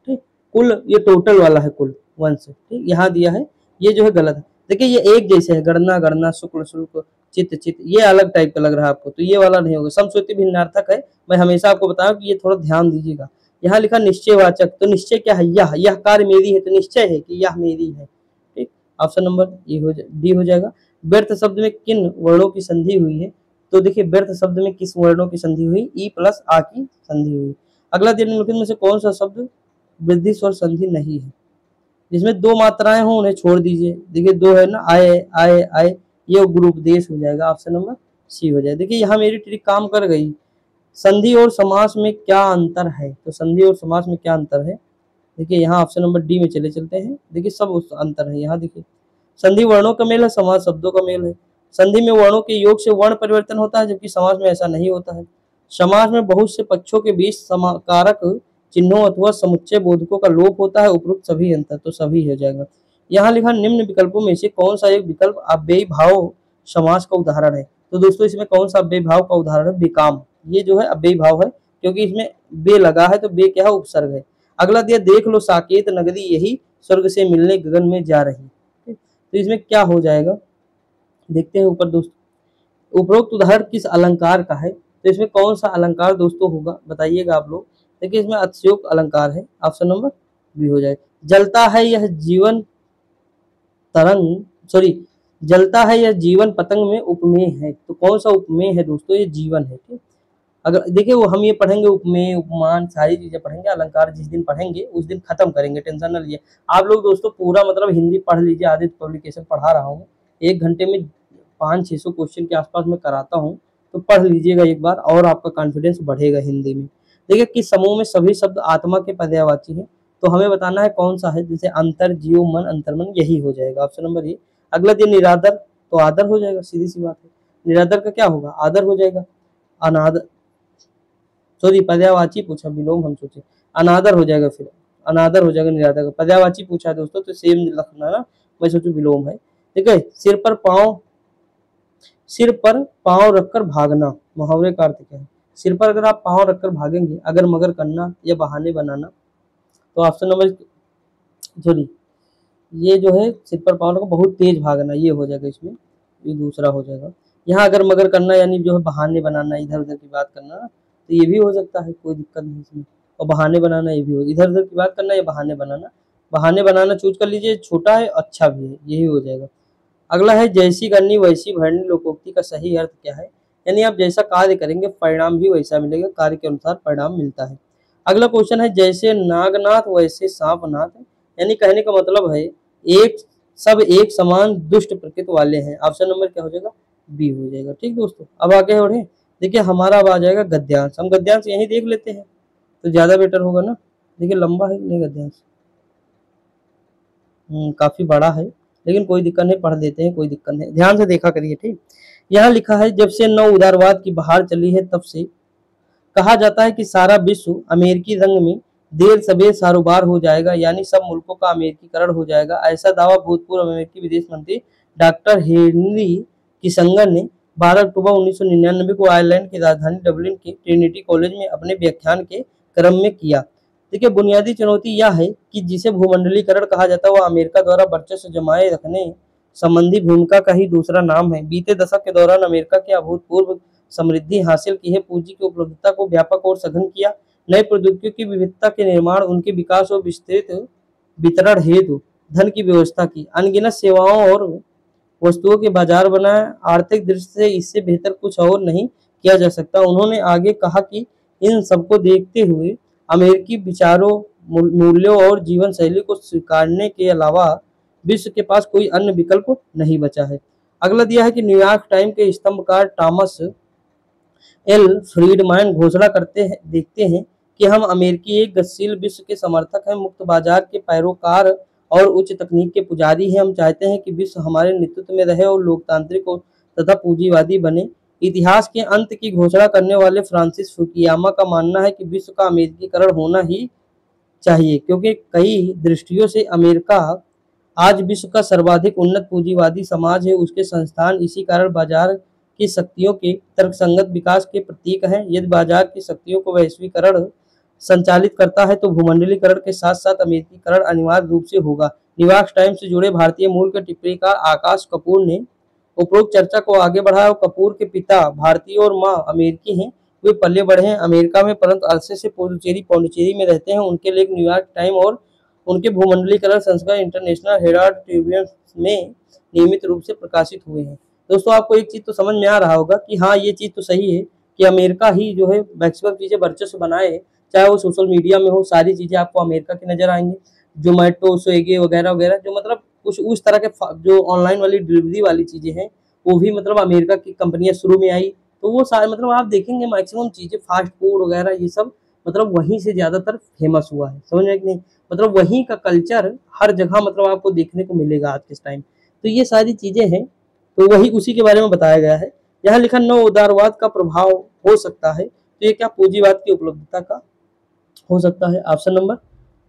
ठीक, कुल ये टोटल वाला है, कुल, वंश। ठीक, यहाँ दिया है, ये जो है गलत है। देखिए ये एक जैसे है, गणना शुक्ल शुल्क चित्त, ये अलग टाइप का लग रहा है आपको, तो ये वाला नहीं होगा। समश्रुति भिन्नार्थक है, मैं हमेशा आपको बताऊं कि ये थोड़ा ध्यान दीजिएगा। यहाँ लिखा निश्चयवाचक, तो निश्चय क्या है, यह कार्य मेरी है, तो निश्चय है कि यह मेरी है। ठीक, ऑप्शन नंबर डी हो जाएगा। व्यर्थ शब्द में किन वर्णों की संधि हुई है, तो देखिए व्यर्थ शब्द में किस वर्णों की संधि हुई, ई प्लस आ की संधि हुई। अगला निम्नलिखित में से कौन सा शब्द वृद्धि स्वर संधि नहीं है, जिसमें 2 मात्राएं हो उन्हें छोड़ दीजिए। देखिए 2 है ना, आए, ये ग्रुपदेश हो जाएगा, ऑप्शन नंबर सी हो जाएगा। देखिए यहाँ मेरी ट्रिक काम कर गई। संधि और समास में क्या अंतर है, तो संधि और समास में क्या अंतर है, देखिए यहाँ ऑप्शन नंबर डी में चलते हैं। देखिए सब अंतर है यहाँ। देखिए संधि वर्णों का मेल है, समास शब्दों का मेल है। संधि में वर्णों के योग से वर्ण परिवर्तन होता है, जबकि समास में ऐसा नहीं होता है। समास में बहुत से पक्षों के बीच कारक चिन्हों अथवा समुच्चय बोधकों का लोप होता है। उपरोक्त सभी अंतर, तो सभी हो जाएगा। यहाँ लिखा निम्न विकल्पों में से कौन सा एक विकल्प अव्ययी भाव समास का उदाहरण है, तो दोस्तों इसमें कौन सा अव्ययी भाव का उदाहरण है, विकाम। ये जो है अव्ययी भाव है, क्योंकि इसमें बे लगा है, तो बे क्या है, उपसर्ग है। अगला दिया देख लो साकेत नगदी यही स्वर्ग से मिलने गगन में जा रही। तो इसमें क्या हो जाएगा, देखते हैं ऊपर दोस्तों। उपरोक्त उदाहरण किस अलंकार का है, तो इसमें कौन सा अलंकार दोस्तों होगा, बताइएगा आप लोग। देखिए इसमें अतिशयोक्ति अलंकार है, ऑप्शन नंबर बी हो जाए। जलता है यह जीवन तरंग, सॉरी, जलता है यह जीवन पतंग में उपमेय है। तो कौन सा उपमेय है दोस्तों? ये जीवन है। ठीक, अगर देखिए वो हम ये पढ़ेंगे उपमेय उपमान सारी चीजें पढ़ेंगे, अलंकार जिस दिन पढ़ेंगे उस दिन खत्म करेंगे, टेंशन न लीजिए। आप लोग दोस्तों पूरा मतलब हिंदी पढ़ लीजिए, आदित्य पब्लिकेशन पढ़ा रहा हूँ, 1 घंटे में 500-600 क्वेश्चन के आसपास मैं कराता हूँ, तो पढ़ लीजिएगा एक बार और आपका कॉन्फिडेंस बढ़ेगा हिंदी में। देखिए किस समूह में सभी शब्द आत्मा के पर्यायवाची है, तो हमें बताना है कौन सा है। जैसे अंतर, जीव, मन, अंतर्मन, यही हो जाएगा ऑप्शन नंबर ए। अगला दिन निरादर, तो आदर हो जाएगा, सीधी सी बात है। निरादर का क्या होगा? आदर हो जाएगा। अनादर, सॉरी पर्यायवाची पूछा, विलोम हम सोचे, अनादर हो जाएगा, फिर अनादर हो जाएगा निरादर का। पर्यायवाची पूछा है दोस्तों तो सेम लिखना ना, मैं सोचू विलोम है। ठीक है, सिर पर पांव रखकर भागना, मुहावरे का अर्थ क्या है? सिर पर अगर आप पांव रखकर भागेंगे, अगर मगर करना या बहाने बनाना, तो ऑप्शन नंबर, सॉरी ये जो है सिर पर पांव रखकर बहुत तेज भागना, ये हो जाएगा इसमें, ये दूसरा हो जाएगा। यहाँ अगर मगर करना यानी जो है बहाने बनाना, इधर उधर की बात करना, तो ये भी हो सकता है, कोई दिक्कत नहीं इसमें। और बहाने बनाना ये भी हो, इधर उधर की बात करना या बहाने बनाना, बहाने बनाना चूज कर लीजिए, छोटा है अच्छा भी है, यही हो जाएगा। अगला है जैसी करनी वैसी भरनी, लोकोक्ति का सही अर्थ क्या है? यानी आप जैसा कार्य करेंगे परिणाम भी वैसा मिलेगा, कार्य के अनुसार परिणाम मिलता है। अगला क्वेश्चन है जैसे नागनाथ वैसे सांपनाथ, यानी कहने का मतलब है एक सब एक समान दुष्ट प्रकृति वाले हैं। ऑप्शन नंबर क्या हो जाएगा? बी हो जाएगा। ठीक दोस्तों, अब आगे बढ़े, देखिए हमारा अब आ जाएगा गद्यांश। हम गद्यांश यही देख लेते हैं तो ज्यादा बेटर होगा ना। देखिए लंबा है नहीं गद्यांश, काफी बड़ा है, लेकिन कोई दिक्कत नहीं, पढ़ देते हैं, कोई दिक्कत नहीं, ध्यान से देखा करिए। ठीक, यहाँ लिखा है जब से नव उदारवाद की बहार चली है तब से कहा जाता है कि सारा विश्व अमेरिकी रंग में देर सबेर सारोबार हो जाएगा, यानी सब मुल्कों का अमेरिकीकरण हो जाएगा। ऐसा दावा भूतपूर्व अमेरिकी विदेश मंत्री डॉक्टर हेनरी किसिंगर ने 12 अक्टूबर 1999 को आयरलैंड की राजधानी डबलिन के ट्रिनिटी कॉलेज में अपने व्याख्यान के क्रम में किया। देखिए बुनियादी चुनौती यह है कि जिसे भूमंडलीकरण कहा जाता है वह अमेरिका द्वारा वर्चस्व जमाए रखने संबंधी भूमिका का ही दूसरा नाम है। बीते दशक के दौरान अमेरिका की अभूतपूर्व समृद्धि हासिल की है, पूंजी की उपलब्धता को व्यापक और सघन किया, नए प्रौद्योगिकियों की विविधता के निर्माण, उनके विकास और विस्तृत वितरण हेतु धन की व्यवस्था की, अनगिनत सेवाओं और वस्तुओं के बाजार बनाए। आर्थिक दृष्टि से इससे बेहतर कुछ और नहीं किया जा सकता। उन्होंने आगे कहा कि इन सबको देखते हुए अमेरिकी विचारों, मूल्यों और जीवन शैली को स्वीकारने के अलावा विश्व के पास कोई अन्य विकल्प नहीं बचा है। अगला दिया है कि न्यूयॉर्क टाइम के स्तंभकार टॉमस एल फ्रीडमैन घोषणा करते हैं देखते हैं कि हम अमेरिकी एक गतिशील विश्व के समर्थक हैं, मुक्त बाजार के पैरोकार और उच्च तकनीक के पुजारी हैं। हम चाहते हैं कि विश्व हमारे नेतृत्व में रहे और लोकतांत्रिक और तथा पूंजीवादी बने। इतिहास के अंत की घोषणा करने वाले फ्रांसिस फुकुयामा का मानना है कि विश्व का अमेरिकीकरण होना ही चाहिए, क्योंकि कई दृष्टियों से अमेरिका आज विश्व का सर्वाधिक उन्नत पूंजीवादी समाज है। उसके संस्थान इसी कारण बाजार की शक्तियों के तर्कसंगत विकास के प्रतीक हैं। यदि बाजार की शक्तियों को वैश्वीकरण संचालित करता है तो भूमंडलीकरण के साथ साथ अमेरिकीकरण अनिवार्य रूप से होगा। न्यूयॉर्क टाइम्स से जुड़े भारतीय मूल के टिप्पणीकार आकाश कपूर ने उपरोक्त चर्चा को आगे बढ़ाया। कपूर के पिता भारतीय और मां अमेरिकी हैं। वे पले बढ़े हैं अमेरिका में, परंतु अरसे से पौंडीचेरी में रहते हैं। उनके लेख न्यूयॉर्क टाइम और उनके भूमंडलीकरण संस्करण इंटरनेशनल हेराल्ड ट्रिब्यून में नियमित रूप से प्रकाशित हुए हैं। दोस्तों आपको एक चीज तो समझ में आ रहा होगा कि हाँ ये चीज तो सही है कि अमेरिका ही जो है मैक्सिमम चीजें वर्चस्व बनाए, चाहे वो सोशल मीडिया में हो, सारी चीजें आपको अमेरिका की नजर आएंगी। जोमेटो, स्विगी वगैरह वगैरह, जो मतलब कुछ उस तरह के जो ऑनलाइन वाली डिलीवरी वाली चीजें हैं वो भी मतलब अमेरिका की कंपनियां शुरू में आई, तो वो सारे मतलब आप देखेंगे मैक्सिमम चीजें फास्ट फूड वगैरह ये सब मतलब वहीं से ज्यादातर फेमस हुआ है, समझ में कि नहीं। मतलब वहीं का कल्चर हर जगह मतलब आपको देखने को मिलेगा आज के टाइम। तो ये सारी चीजें हैं, तो वही उसी के बारे में बताया गया है। यहाँ लिखा नव उदारवाद का प्रभाव हो सकता है, तो ये क्या पूंजीवाद की उपलब्धता का हो सकता है। ऑप्शन नंबर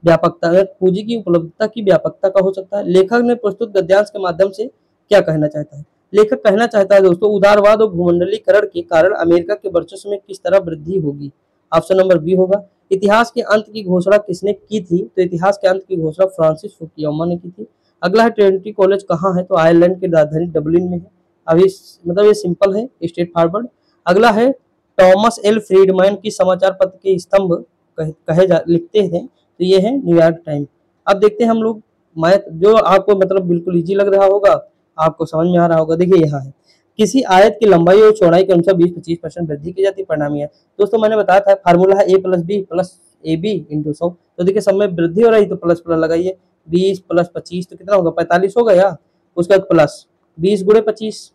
व्यापकता, पूंजी की उपलब्धता की व्यापकता का हो सकता है। लेखक ने प्रस्तुत गद्यांश के माध्यम से क्या कहना चाहता है? लेखक कहना चाहता है दोस्तों उदारवाद और भूमंडलीकरण के कारण अमेरिका के वर्चस्व में किस तरह वृद्धि होगी। ऑप्शन नंबर बी होगा। इतिहास के अंत की घोषणा किसने की थी? तो इतिहास के अंत की घोषणा फ्रांसिस फुकुयामा ने की थी। अगला है ट्रिनिटी कॉलेज कहाँ है? तो आयरलैंड की राजधानी डबलिन में है। अभी मतलब ये सिंपल है, स्ट्रेट फॉरवर्ड। अगला है टॉमस एल फ्रीडमैन की समाचार पत्र के स्तंभ लिखते थे, तो ये है न्यूयॉर्क टाइम। अब देखते हैं हम लोग मैथ, जो आपको मतलब बिल्कुल इजी लग रहा होगा आपको समझ में आ रहा होगा। देखिए यहाँ है, किसी आयत की लंबाई और चौड़ाई के अनुसार 20-25% वृद्धि की जाती है, परिणामी है। दोस्तों मैंने बताया था फार्मूला है a + b + ab × 100। तो देखिए सब में वृद्धि हो रही तो प्लस प्लस लगाइए, 20 + 25 तो कितना होगा, 45 होगा या उसके बाद प्लस 20 × 25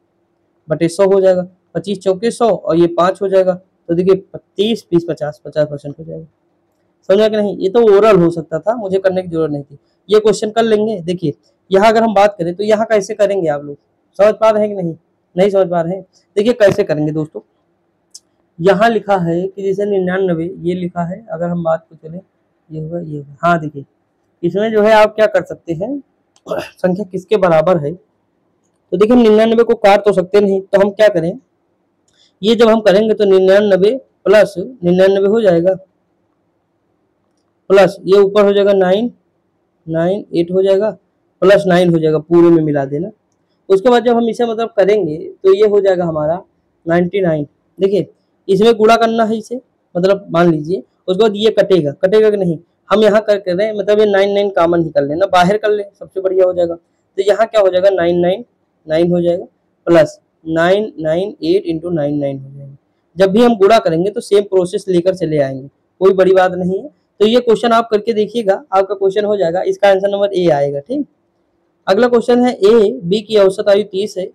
बटे 100 हो जाएगा, 25 चौके 100 और ये 5 हो जाएगा। तो देखिए 30 20 50 50% हो जाएगा। समझा कि नहीं? ये तो ओरल हो सकता था, मुझे करने की जरूरत नहीं थी। ये क्वेश्चन कर लेंगे। देखिए यहाँ अगर हम बात करें तो यहाँ कैसे करेंगे आप लोग, समझ पा रहे हैं कि नहीं? नहीं समझ पा रहे हैं? देखिए कैसे करेंगे दोस्तों, यहाँ लिखा है कि जैसे 99 ये लिखा है, अगर हम बात को चले ये होगा ये होगा। हाँ देखिए इसमें जो है आप क्या कर सकते हैं, संख्या किसके बराबर है, तो देखिए 99 को काट तो सकते नहीं, तो हम क्या करें, ये जब हम करेंगे तो 99 + 99 हो जाएगा, प्लस ये ऊपर हो जाएगा 9 9 8 हो जाएगा, प्लस 9 हो जाएगा, पूरे में मिला देना। उसके बाद जब हम इसे मतलब करेंगे तो ये हो जाएगा हमारा 99। देखिए इसमें गुणा करना है इसे, मतलब मान लीजिए उसके बाद ये कटेगा, कटेगा कि नहीं, हम यहाँ कर रहे हैं मतलब ये 99 कॉमन ही कर लेना, बाहर कर ले सबसे बढ़िया हो जाएगा। तो यहाँ क्या हो जाएगा 9 हो जाएगा, प्लस 998 × 99 हो जाएगा। जब भी हम गुणा करेंगे तो सेम प्रोसेस लेकर चले आएंगे, कोई बड़ी बात नहीं है। तो ये क्वेश्चन आप करके देखिएगा, आपका क्वेश्चन हो जाएगा, इसका आंसर नंबर ए आएगा। ठीक, अगला क्वेश्चन है ए बी की औसत आयु 30 है,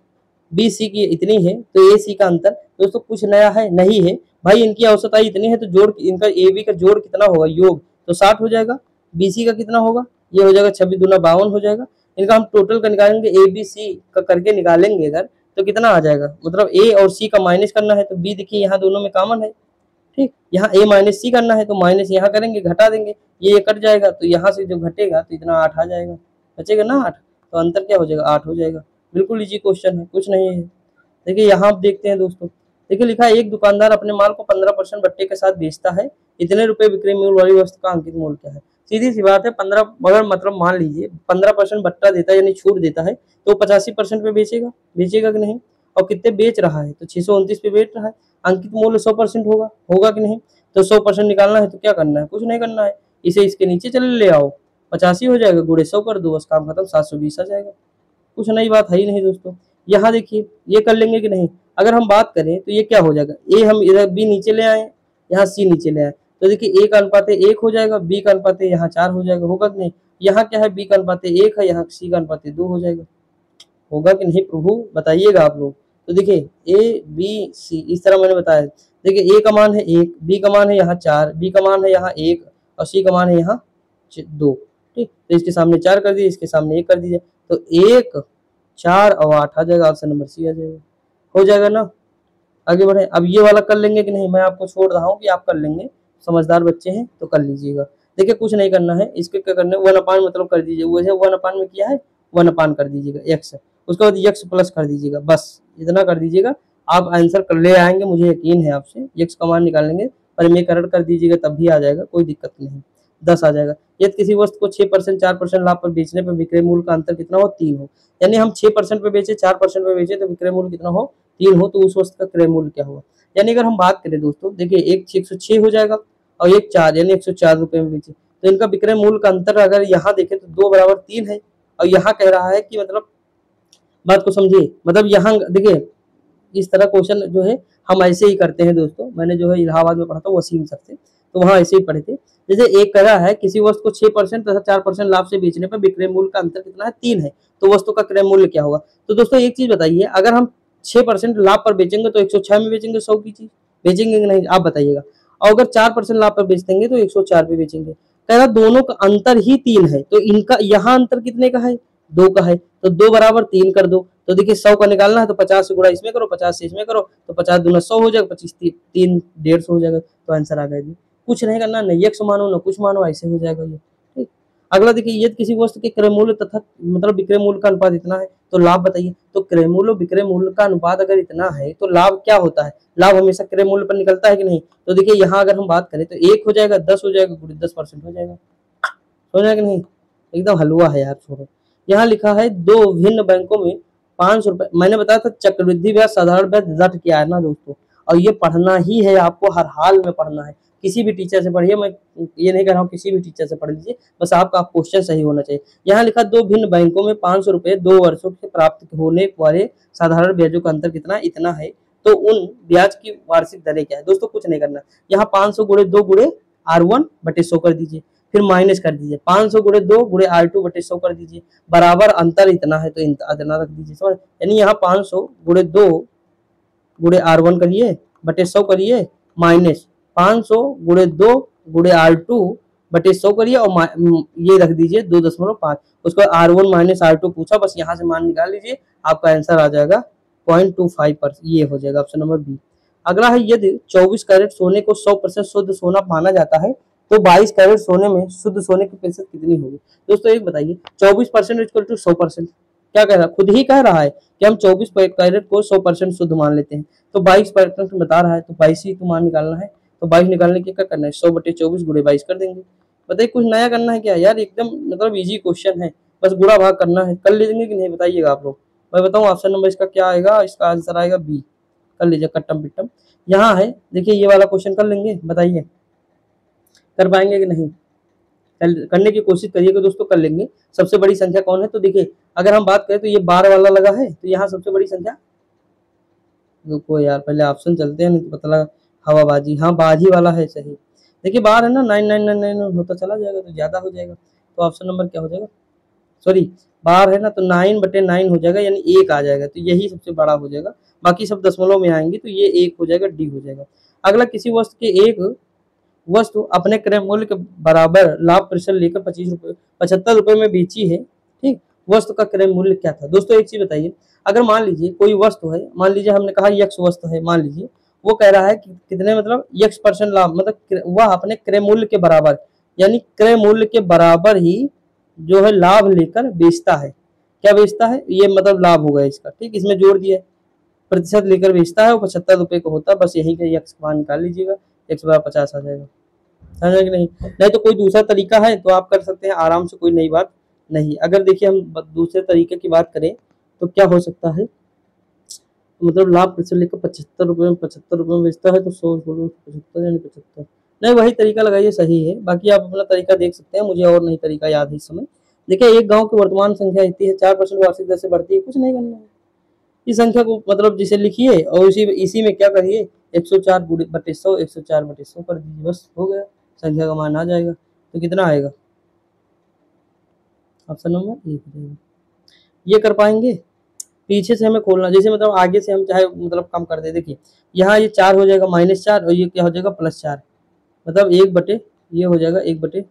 बी सी की इतनी है, तो ए सी का अंतर। दोस्तों कुछ नया है नहीं है भाई, इनकी औसत आयु इतनी है तो जोड़ इनका ए बी का जोड़ कितना होगा, योग तो 60 हो जाएगा। बी सी का कितना होगा, ये हो जाएगा 26 दूना 52 हो जाएगा। इनका हम टोटल का निकालेंगे, ए बी सी का करके निकालेंगे अगर, तो कितना आ जाएगा, मतलब ए और सी का माइनस करना है, तो बी देखिए यहाँ दोनों में कॉमन है। ठीक, यहाँ a माइनस सी करना है तो माइनस यहाँ करेंगे, घटा देंगे, ये कट जाएगा, तो यहाँ से जब घटेगा तो इतना 8 आ जाएगा, बचेगा ना 8, तो अंतर क्या हो जाएगा 8 हो जाएगा। बिल्कुल इजी क्वेश्चन है, कुछ नहीं है। देखिए यहाँ आप देखते हैं दोस्तों, देखिए लिखा है एक दुकानदार अपने माल को 15% बट्टे के साथ बेचता है, इतने रुपए विक्रय मूल्य वाली वस्तु का अंकित मूल्य क्या है। सीधी सी बात है, 15 अगर मतलब मान लीजिए 15% बट्टा देता है यानी छूट देता है, तो 85% पे बेचेगा, बेचेगा कि नहीं, और कितने बेच रहा है तो 629 पे बेच रहा है, अंकित मूल्य 100% होगा, होगा कि नहीं। तो 100% निकालना है तो क्या करना है, कुछ नहीं करना है, इसे इसके नीचे चले ले आओ, 85 हो जाएगा, गुणे 100 कर दो, बस काम खत्म, 720 आ जाएगा। कुछ नई बात है ही नहीं दोस्तों। यहाँ देखिए ये कर लेंगे कि नहीं, अगर हम बात करें तो ये क्या हो जाएगा, ए हम इधर बी नीचे ले आए, यहाँ सी नीचे ले आए, तो देखिए ए का अनुपात 1 हो जाएगा, बी का अनुपात यहाँ 4 हो जाएगा, होगा कि नहीं। यहाँ क्या है, बी का अनुपात 1 है, यहाँ सी का अनुपात 2 हो जाएगा, होगा कि नहीं प्रभु, बताइएगा आप लोग। तो देखिए ए बी सी इस तरह मैंने बताया, देखिए ए का मान है 1, बी का मान है यहाँ 4, बी का मान है यहाँ 1 और सी का मान है यहाँ 2। ठीक, तो इसके सामने 4 कर दीजिए, इसके सामने 1 कर दीजिए, तो 1 4 और 8 आ जाएगा, ऑप्शन नंबर सी आ जाएगा, हो जाएगा ना। आगे बढ़े, अब ये वाला कर लेंगे कि नहीं, मैं आपको छोड़ रहा हूँ कि आप कर लेंगे, समझदार बच्चे हैं तो कर लीजिएगा। देखिए कुछ नहीं करना है, इसके क्या करना है, 1/, मतलब कर दीजिए, वैसे 1/, में किया है 1/, कर दीजिएगा x, उसके बाद x प्लस कर दीजिएगा, बस इतना कर दीजिएगा, आप आंसर कर ले आएंगे, मुझे यकीन है आपसे। x का मान निकाल लेंगे, परिमेयकरण कर दीजिएगा तब भी आ जाएगा, कोई दिक्कत नहीं, 10 आ जाएगा। यदि किसी वस्तु को 6% 4% लाभ पर बेचने पर विक्रय मूल्य का अंतर कितना हो, 3 हो, यानी हम 6% पे बेचे 4% पे बेचे तो विक्रय मूल्य कितना हो, 3 हो, तो उस वस्तु का क्रय मूल्य क्या होगा। यानी अगर हम बात करें दोस्तों, देखिए एक 106 हो जाएगा और एक 4, यानी 104 रुपए में बेचे, तो इनका विक्रय मूल्य का अंतर अगर यहाँ देखें तो 2 = 3 है, और यहाँ कह रहा है कि मतलब बात को समझिए, मतलब यहाँ देखिए इस तरह क्वेश्चन जो है हम ऐसे ही करते हैं दोस्तों। मैंने जो है इलाहाबाद में पढ़ा था वसीम सर से, तो वहाँ ऐसे ही पढ़े थे। जैसे एक कह रहा है किसी वस्तु को 6% तथा 4% लाभ से बेचने पर विक्रय मूल्य का अंतर कितना है, 3 है, तो वस्तु का क्रय मूल्य क्या होगा। तो दोस्तों एक चीज बताइए, अगर हम 6% लाभ पर बेचेंगे तो 106 में बेचेंगे, 100 की चीज बेचेंगे कि नहीं, आप बताइएगा। और अगर 4% लाभ पर बेच देंगे तो 104 पे बेचेंगे। कह रहा दोनों का अंतर ही 3 है, तो इनका यहाँ अंतर कितने का है, 2 का है, तो 2 = 3 कर दो। तो देखिए 100 का निकालना है तो 50 से गुणा इसमें करो, 50 से इसमें करो, तो 50 दूना 100 हो जाएगा, 25 3 150 हो जाएगा, तो आंसर आ गया जी। कुछ नहीं करना, न x मानो न कुछ मानो, ऐसे हो जाएगा ये। ठीक, अगला देखिए यदि किसी वस्तु के क्रय मूल्य तथा मतलब विक्रय मूल्य का अनुपात इतना है तो लाभ बताइए। तो क्रय मूल्य विक्रय मूल्य का अनुपात अगर इतना है तो लाभ क्या होता है, लाभ हमेशा क्रय मूल्य पर निकलता है कि नहीं। तो देखिए यहाँ अगर हम बात करें तो 1 हो जाएगा, 10 हो जाएगा, 10% हो जाएगा, हो जाएगा कि नहीं, एकदम हलवा है यार, छोड़ो। यहाँ लिखा है 2 विभिन्न बैंकों में 500 रुपए, मैंने बताया था चक्रवृद्धि ब्याज साधारण ब्याज रिजल्ट क्या है ना दोस्तों, और ये पढ़ना ही है आपको, हर हाल में पढ़ना है। किसी भी टीचर से पढ़िए, मैं ये नहीं कह रहा हूँ किसी भी टीचर से पढ़ लीजिए, बस आपका क्वेश्चन सही होना चाहिए। यहाँ लिखा 2 भिन्न बैंकों में 500 रुपए 2 वर्षों से प्राप्त होने वाले साधारण ब्याजों का अंतर कितना इतना है, तो उन ब्याज की वार्षिक दरें क्या है। दोस्तों कुछ नहीं करना, यहाँ 500 गुणे 2 गुणे R1 बटे 100 कर दीजिए, फिर माइनस कर दीजिए 500 गुणे 2 गुणे R2 बटे 100 कर दीजिए, बराबर अंतर इतना है तो इतना रख दीजिए, समझ। यानी यहाँ 500 गुणे 2 गुणे R1 करिए बटे 100 करिए, माइनस 500 गुणे 2 गुणे R2 बटे 100 करिए, और ये रख दीजिए 2.5। उसको R1 माइनस R2 पूछा, बस यहाँ से मान निकाल लीजिए, आपका आंसर आ जाएगा 0.25%। ये हो जाएगा ऑप्शन नंबर बी। अगला है, यदि 24 कैरेट सोने को 100% शुद्ध सोना माना जाता है तो 22 कैरेट सोने में शुद्ध सोने की प्रतिशत कितनी होगी। दोस्तों एक बताइए, 24% इक्वल टू 100%, क्या कह रहा है, खुद ही कह रहा है कि हम 24 कैरेट को 100% शुद्ध मान लेते हैं, तो 22% बता रहा है, तो 22 ही तो मान निकालना है। तो 22 निकालने के क्या करना है, 100 बटे 24 गुणे 22 कर देंगे। बताइए कुछ नया करना है क्या यार, एकदम मतलब इजी क्वेश्चन है, बस गुणा भाग करना है। कर लेंगे कि नहीं बताइएगा आप लोग। मैं बताऊँ ऑप्शन नंबर इसका क्या आएगा, इसका आंसर आएगा बी। कर लीजिए कट्टम पिट्टम। यहाँ है देखिए, ये वाला क्वेश्चन कर लेंगे, बताइए कर पाएंगे कि नहीं, करने की कोशिश करिएगा दोस्तों, कर लेंगे। सबसे बड़ी संख्या कौन है, तो देखिए अगर हम बात करें तो ये 12 वाला लगा है, तो यहाँ सबसे बड़ी संख्या, रुको यार पहले ऑप्शन चलते हैं, नहीं तो पता लगा हवाबाजी, हाँ बाजी वाला है सही। देखिए 12 है ना, 9999 होता चला जाएगा तो ज्यादा हो जाएगा, तो ऑप्शन नंबर क्या हो जाएगा, सॉरी 12 है ना, तो 9 बटे 9 हो जाएगा, यानी 1 आ जाएगा, तो यही सबसे बड़ा हो जाएगा, बाकी सब दशमलव में आएंगे, तो ये 1 हो जाएगा, डी हो जाएगा। अगला, किसी वस्तु के एक वस्तु अपने क्रय मूल्य के बराबर लाभ प्रतिशत लेकर 75 रुपए में बेची है, ठीक, वस्तु का क्रय मूल्य क्या था। दोस्तों एक चीज बताइए, अगर मान लीजिए कोई वस्तु है, मान लीजिए हमने कहा यक्स वस्तु है, मान लीजिए वो कह रहा है कि कितने मतलब x% लाभ, मतलब वह अपने क्रय मूल्य के बराबर, यानी क्रय मूल्य के बराबर ही जो है लाभ लेकर बेचता है। क्या बेचता है, ये मतलब लाभ होगा इसका, ठीक, इसमें जोड़ दिया, प्रतिशत लेकर बेचता है, वो 75 रुपए का होता है, बस यही का x मान निकाल लीजिएगा, x बराबर 50 आ जाएगा, समझ कि नहीं तो कोई दूसरा तरीका है तो आप कर सकते हैं आराम से, कोई नई बात नहीं। अगर देखिए हम दूसरे तरीके की बात करें तो क्या हो सकता है, मतलब लाभ प्रतिशत लेकर 75 रुपए में बेचता है, तो 100 75 यानी 75, नहीं वही तरीका लगाइए, सही है। बाकी आप अपना तरीका देख सकते हैं, मुझे और नहीं तरीका याद है इस समय। देखिए एक गांव की वर्तमान संख्या इतनी है, 4% वार्षिक दर से बढ़ती है, कुछ नहीं करना है, इस संख्या को मतलब जिसे लिखिए और इसी में क्या करिए, 104 बटे 100 104 बटे 100 कर दीजिए, बस हो गया, संख्या का मान आ जाएगा। तो कितना आएगा, ऑप्शन नंबर ए हो जाएगा। ये कर पाएंगे, पीछे से हमें खोलना, जैसे मतलब आगे से हम चाहे मतलब कम कर दे, देखिए यहाँ ये 4 हो जाएगा -4, और ये क्या हो जाएगा +4, मतलब 1 बटे, ये हो जाएगा 1 बटे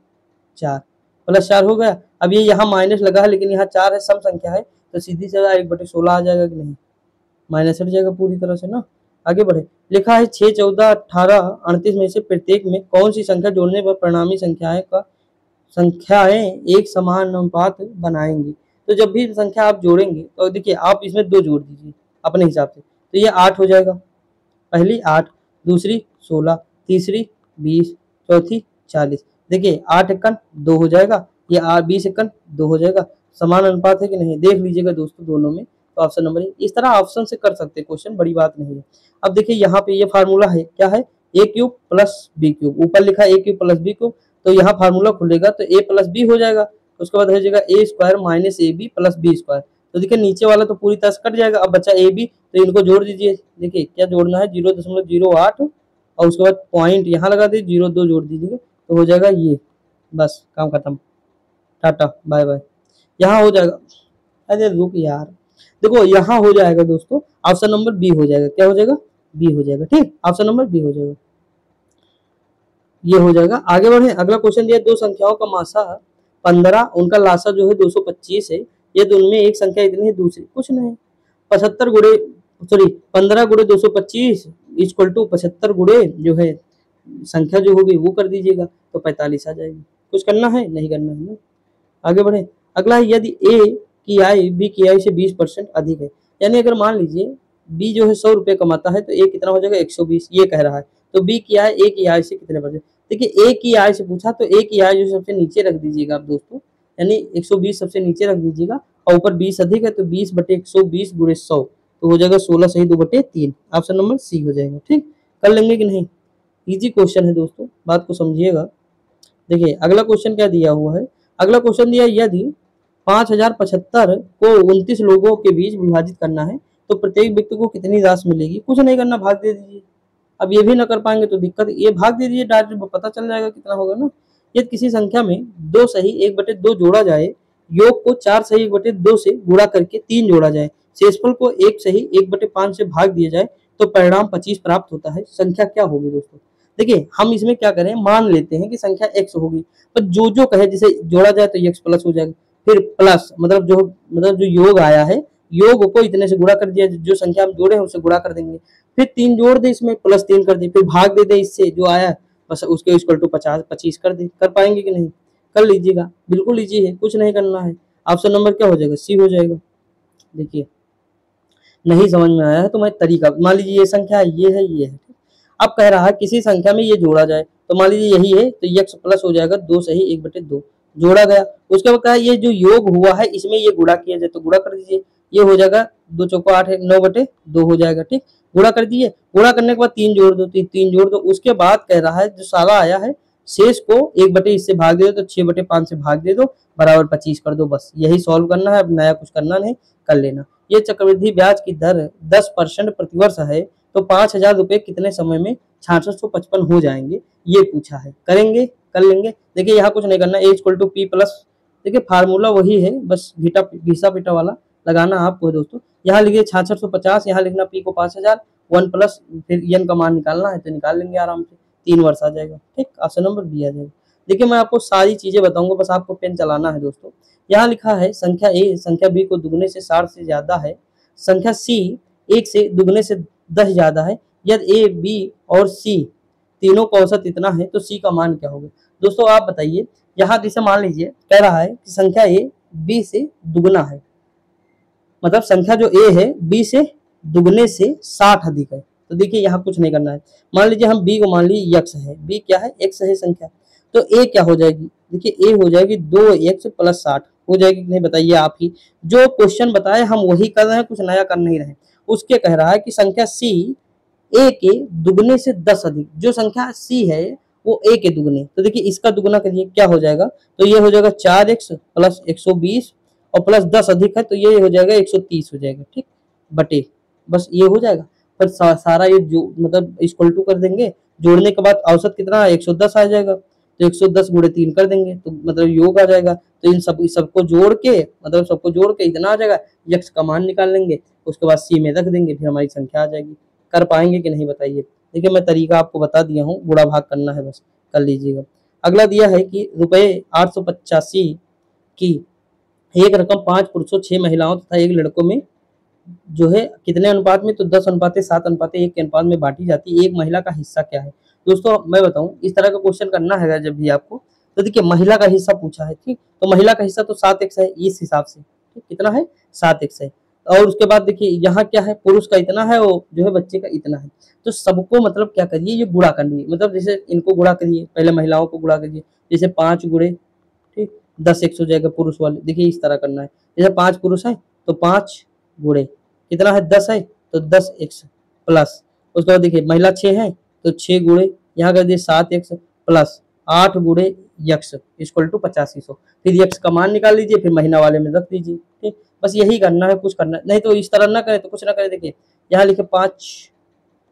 4, +4 हो गया। अब ये यहाँ माइनस लगा है, लेकिन यहाँ 4 है, सम संख्या है, तो सीधी से 1 बटे 16 आ जाएगा कि नहीं, माइनस हट जाएगा पूरी तरह से ना। आगे बढ़े, लिखा है 6, 14, 18, 38 में से प्रत्येक में कौन सी संख्या जोड़ने पर परिणामी संख्याएं एक समान अनुपात बनाएंगी। तो जब भी संख्या आप जोड़ेंगे तो देखिए आप इसमें 2 जोड़ दीजिए अपने हिसाब से, तो ये 8 हो जाएगा, पहली 8, दूसरी 16, तीसरी 20, चौथी 40। देखिए 8 एकन 2 हो जाएगा, ये 20 एकन 2 हो जाएगा, समान अनुपात है कि नहीं, देख लीजिएगा दोस्तों दोनों में। तो ऑप्शन नंबर ए, इस तरह ऑप्शन से कर सकते हैं क्वेश्चन, बड़ी बात नहीं है। अब देखिए यहाँ पे ये फार्मूला है, क्या है, a cube plus B cube, ऊपर लिखा है a cube plus B cube, तो यहाँ फार्मूला खुलेगा तो a प्लस बी हो जाएगा, उसके बाद हो जाएगा a square minus A B plus B square. तो देखिए नीचे वाला तो पूरी तरह से कट जाएगा, अब बचा ए बी, तो इनको जोड़ दीजिए। देखिए क्या जोड़ना है, 0.08 और उसके बाद पॉइंट यहाँ लगा दीजिए, 0.2 जोड़ दीजिए, तो हो जाएगा ये, बस काम खत्म, टाटा बाय बाय। यहाँ हो जाएगा, अरे रुक यार, देखो यहाँ हो जाएगा दोस्तों, ऑप्शन नंबर बी हो जाएगा, क्या हो जाएगा, बी हो जाएगा, ठीक, ऑप्शन नंबर बी हो जाएगा, ये हो जाएगा। आगे बढ़े, अगला क्वेश्चन दिया, दो संख्याओं का मासा 15, उनका लासा जो है 225 है, ये दोनों में एक संख्या इतनी है, दूसरी कुछ नहीं, 15 गुणे 225 इक्वल टू 75 गुणे जो है संख्या जो होगी वो कर दीजिएगा, तो 45 आ जाएगी। कुछ करना है, नहीं करना है ना। आगे बढ़े, अगला है, यदि ए की आय बी की आय से 20% अधिक है, यानी अगर मान लीजिए बी जो है 100 रुपये कमाता है, तो ए कितना हो जाएगा, 120, ये कह रहा है, तो बी की आय ए की आय से कितने %। देखिए ए की आय से पूछा, तो ए की आय जो सबसे नीचे रख दीजिएगा आप दोस्तों, यानी 120 सबसे नीचे रख दीजिएगा, और ऊपर 20 अधिक है, तो 20 बटे 120 गुणे 100, तो हो जाएगा 16 सही 2/3, ऑप्शन नंबर सी हो जाएगा, ठीक, कर लेंगे कि नहीं। इजी क्वेश्चन है दोस्तों, बात को समझिएगा। देखिए अगला क्वेश्चन क्या दिया हुआ है, अगला क्वेश्चन दिया यदि 5075 को 29 लोगों के बीच विभाजित करना है तो प्रत्येक व्यक्ति को कितनी राशि मिलेगी। कुछ नहीं करना, भाग दे दीजिए। अब ये भी ना कर पाएंगे तो दिक्कत, ये भाग दे दीजिए डायरेक्ट, पता चल जाएगा कितना होगा ना। यदि किसी संख्या में 2 सही 1/2 जोड़ा जाए, योग को 4 सही 1/2 से गुणा करके 3 जोड़ा जाए, शेषफल को 1 सही 1/5 से भाग दिया जाए तो परिणाम 25 प्राप्त होता है, संख्या क्या होगी दोस्तों। देखिए हम इसमें क्या करें, मान लेते हैं कि संख्या x होगी, पर जो कहे जिसे जोड़ा जाए तो x प्लस हो जाएगा, फिर प्लस मतलब जो योग आया है, योग को इतने से गुणा कर दिया, जो संख्या हम जोड़े हैं उससे गुणा कर देंगे, फिर 3 जोड़ दे इसमें, प्लस 3 कर दे, फिर भाग दे दे इससे जो आया, बस उसके इक्वल टू 25 कर दे। कर पाएंगे कि नहीं, कर लीजिएगा, बिल्कुल इजी है, कुछ नहीं करना है। ऑप्शन नंबर क्या हो जाएगा, सी हो जाएगा। देखिए नहीं समझ में आया है तो मैं तरीका, मान लीजिए ये संख्या ये है, ये है। अब कह रहा है किसी संख्या में ये जोड़ा जाए, तो मान लीजिए यही है तो x प्लस हो जाएगा 2 सही 1/2, जोड़ा गया। उसके बाद कहा ये जो योग हुआ है इसमें ये गुणा किया जाए तो गुणा कर दीजिए, ये हो जाएगा 2 चौको 8 है, 9/2 हो जाएगा। ठीक, गुणा कर दिए, गुणा करने के बाद 3 जोड़ दो, 3 जोड़ दो। उसके बाद कह रहा है जो सारा आया है शेष को 1/, इससे भाग दे दो तो 6/5 से भाग दे दो, बराबर 25 कर दो। बस यही सॉल्व करना है, अब नया कुछ करना नहीं, कर लेना। ये चक्रवृद्धि ब्याज की दर 10% प्रतिवर्ष है तो 5000 रुपए कितने समय में 6655 हो जाएंगे, ये पूछा है। करेंगे, कर लेंगे। देखिए यहाँ कुछ नहीं करना, A=P प्लस, देखिए फार्मूला वही है, बस घिसा पिटा वाला लगाना आपको है दोस्तों। यहाँ लिखिए 6650, यहाँ लिखना P को 5000, 1 प्लस फिर n का मान निकालना है तो निकाल लेंगे आराम से, 3 वर्ष आ जाएगा। ठीक, ऑप्शन नंबर बी आ जाएगा। देखिए मैं आपको सारी चीजें बताऊंगा, बस आपको पेन चलाना है दोस्तों। यहाँ लिखा है संख्या ए संख्या बी को दुगने से 60 से ज्यादा है, संख्या सी 1 से दुगने से 10 ज्यादा है, यदि ए बी और सी तीनों का औसत इतना है तो सी का मान क्या होगा। दोस्तों आप बताइए, यहाँ जैसे मान लीजिए कह रहा है कि संख्या ए बी से दुगना है, मतलब संख्या जो ए है बी से दुगने से 60 अधिक है। तो देखिए यहाँ कुछ नहीं करना है, मान लीजिए हम बी को मान लीजिए x है, बी क्या है x है संख्या, तो ए क्या हो जाएगी, देखिए ए हो जाएगी 2x प्लस 60 हो जाएगी कि नहीं, बताइए आप ही। जो क्वेश्चन बताए हम वही कर रहे हैं, कुछ नया कर नहीं रहे। उसके कह रहा है कि संख्या सी ए के दुगने से 10 अधिक, जो संख्या सी है वो ए के दुगने, तो देखिए इसका दुगना करिए क्या हो जाएगा, तो ये हो जाएगा 4x प्लस 120 और प्लस 10 अधिक है तो ये हो जाएगा 130 हो जाएगा। ठीक, बटे बस ये हो जाएगा, पर सारा ये जो मतलब इक्वल टू कर देंगे, जोड़ने के बाद औसत कितना है 110 आ जाएगा, तो 110 गुणे 3 कर देंगे तो मतलब योग आ जाएगा। तो इन सबको जोड़ के मतलब सबको जोड़ के इतना आ जाएगा, x का मान निकाल लेंगे, उसके बाद c में रख देंगे, फिर हमारी संख्या आ जाएगी। कर पाएंगे कि नहीं बताइए। देखिए मैं तरीका आपको बता दिया हूँ, गुणा भाग करना है, बस कर लीजिएगा। अगला दिया है कि ₹885 की एक रकम 5 पुरुषों 6 महिलाओं तथा 1 लड़कों में जो है कितने अनुपात में, तो 10:7:1 के अनुपात में बांटी जाती है, एक महिला का हिस्सा क्या है। दोस्तों मैं बताऊं, इस तरह का क्वेश्चन करना है जब भी आपको, तो देखिए महिला का हिस्सा पूछा है, ठीक, तो महिला का हिस्सा तो 7x है इस हिसाब से, ठीक, कितना है 7x है। और उसके बाद देखिए यहाँ क्या है, पुरुष का इतना है, वो जो है बच्चे का इतना है, तो सबको मतलब क्या करिए, ये गुणा करिए, मतलब जैसे इनको गुणा करिए, पहले महिलाओं को गुणा करिए, जैसे 5 गुणे ठीक 10x हो जाएगा पुरुष वाले, देखिए इस तरह करना है। जैसे 5 पुरुष है तो 5 गुणे कितना है 10 है तो 10x प्लस, उसके बाद देखिए महिला 6 है तो 6 गुणे यहाँ कर दिए 7x प्लस 8 गुणे x इक्वल टू 8500, फिर x का मान निकाल लीजिए, फिर महीना वाले में रख दीजिए। ठीक, बस यही करना है, कुछ करना नहीं, तो इस तरह ना करें तो कुछ ना करें। देखिए यहाँ लिखे 5,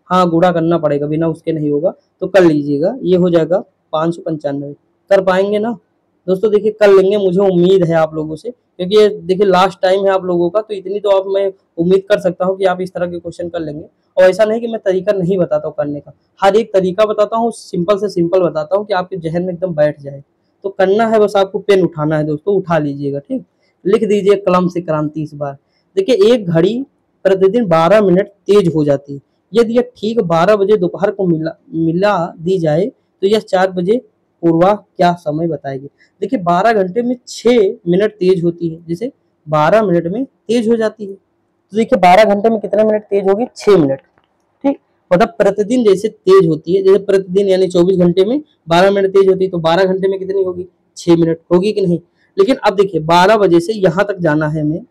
हाँ गुणा करना पड़ेगा, बिना उसके नहीं होगा, तो कर लीजिएगा, ये हो जाएगा 595। कर पाएंगे ना दोस्तों, देखिए कर लेंगे, मुझे उम्मीद है आप लोगों से, क्योंकि ये देखिए लास्ट टाइम है आप लोगों का, तो इतनी तो आप मैं उम्मीद कर सकता हूँ कि आप इस तरह के क्वेश्चन कर लेंगे। और ऐसा नहीं कि मैं तरीका नहीं बताता हूँ करने का, हर एक तरीका बताता हूँ, सिंपल से सिंपल बताता हूँ कि आपके जहन में एकदम बैठ जाए। तो करना है बस आपको, पेन उठाना है दोस्तों, उठा लीजिएगा, ठीक, लिख दीजिए कलम से क्रांति इस बार। देखिए एक घड़ी प्रतिदिन 12 मिनट तेज हो जाती है, यदि यह ठीक 12 बजे दोपहर को मिला दी जाए तो यह 4 बजे पूर्वा क्या समय बताएगी। देखिए 12 घंटे में 6 मिनट तेज होती है, जैसे 12 मिनट में तेज हो जाती है, तो देखिए 12 घंटे में कितने मिनट तेज होगी, 6 मिनट। ठीक, मतलब प्रतिदिन जैसे तेज होती है, जैसे प्रतिदिन यानी 24 घंटे में 12 मिनट तेज होती है, तो 12 घंटे में कितनी होगी, 6 मिनट होगी कि नहीं। लेकिन अब देखिए 12 बजे से यहाँ तक जाना है हमें,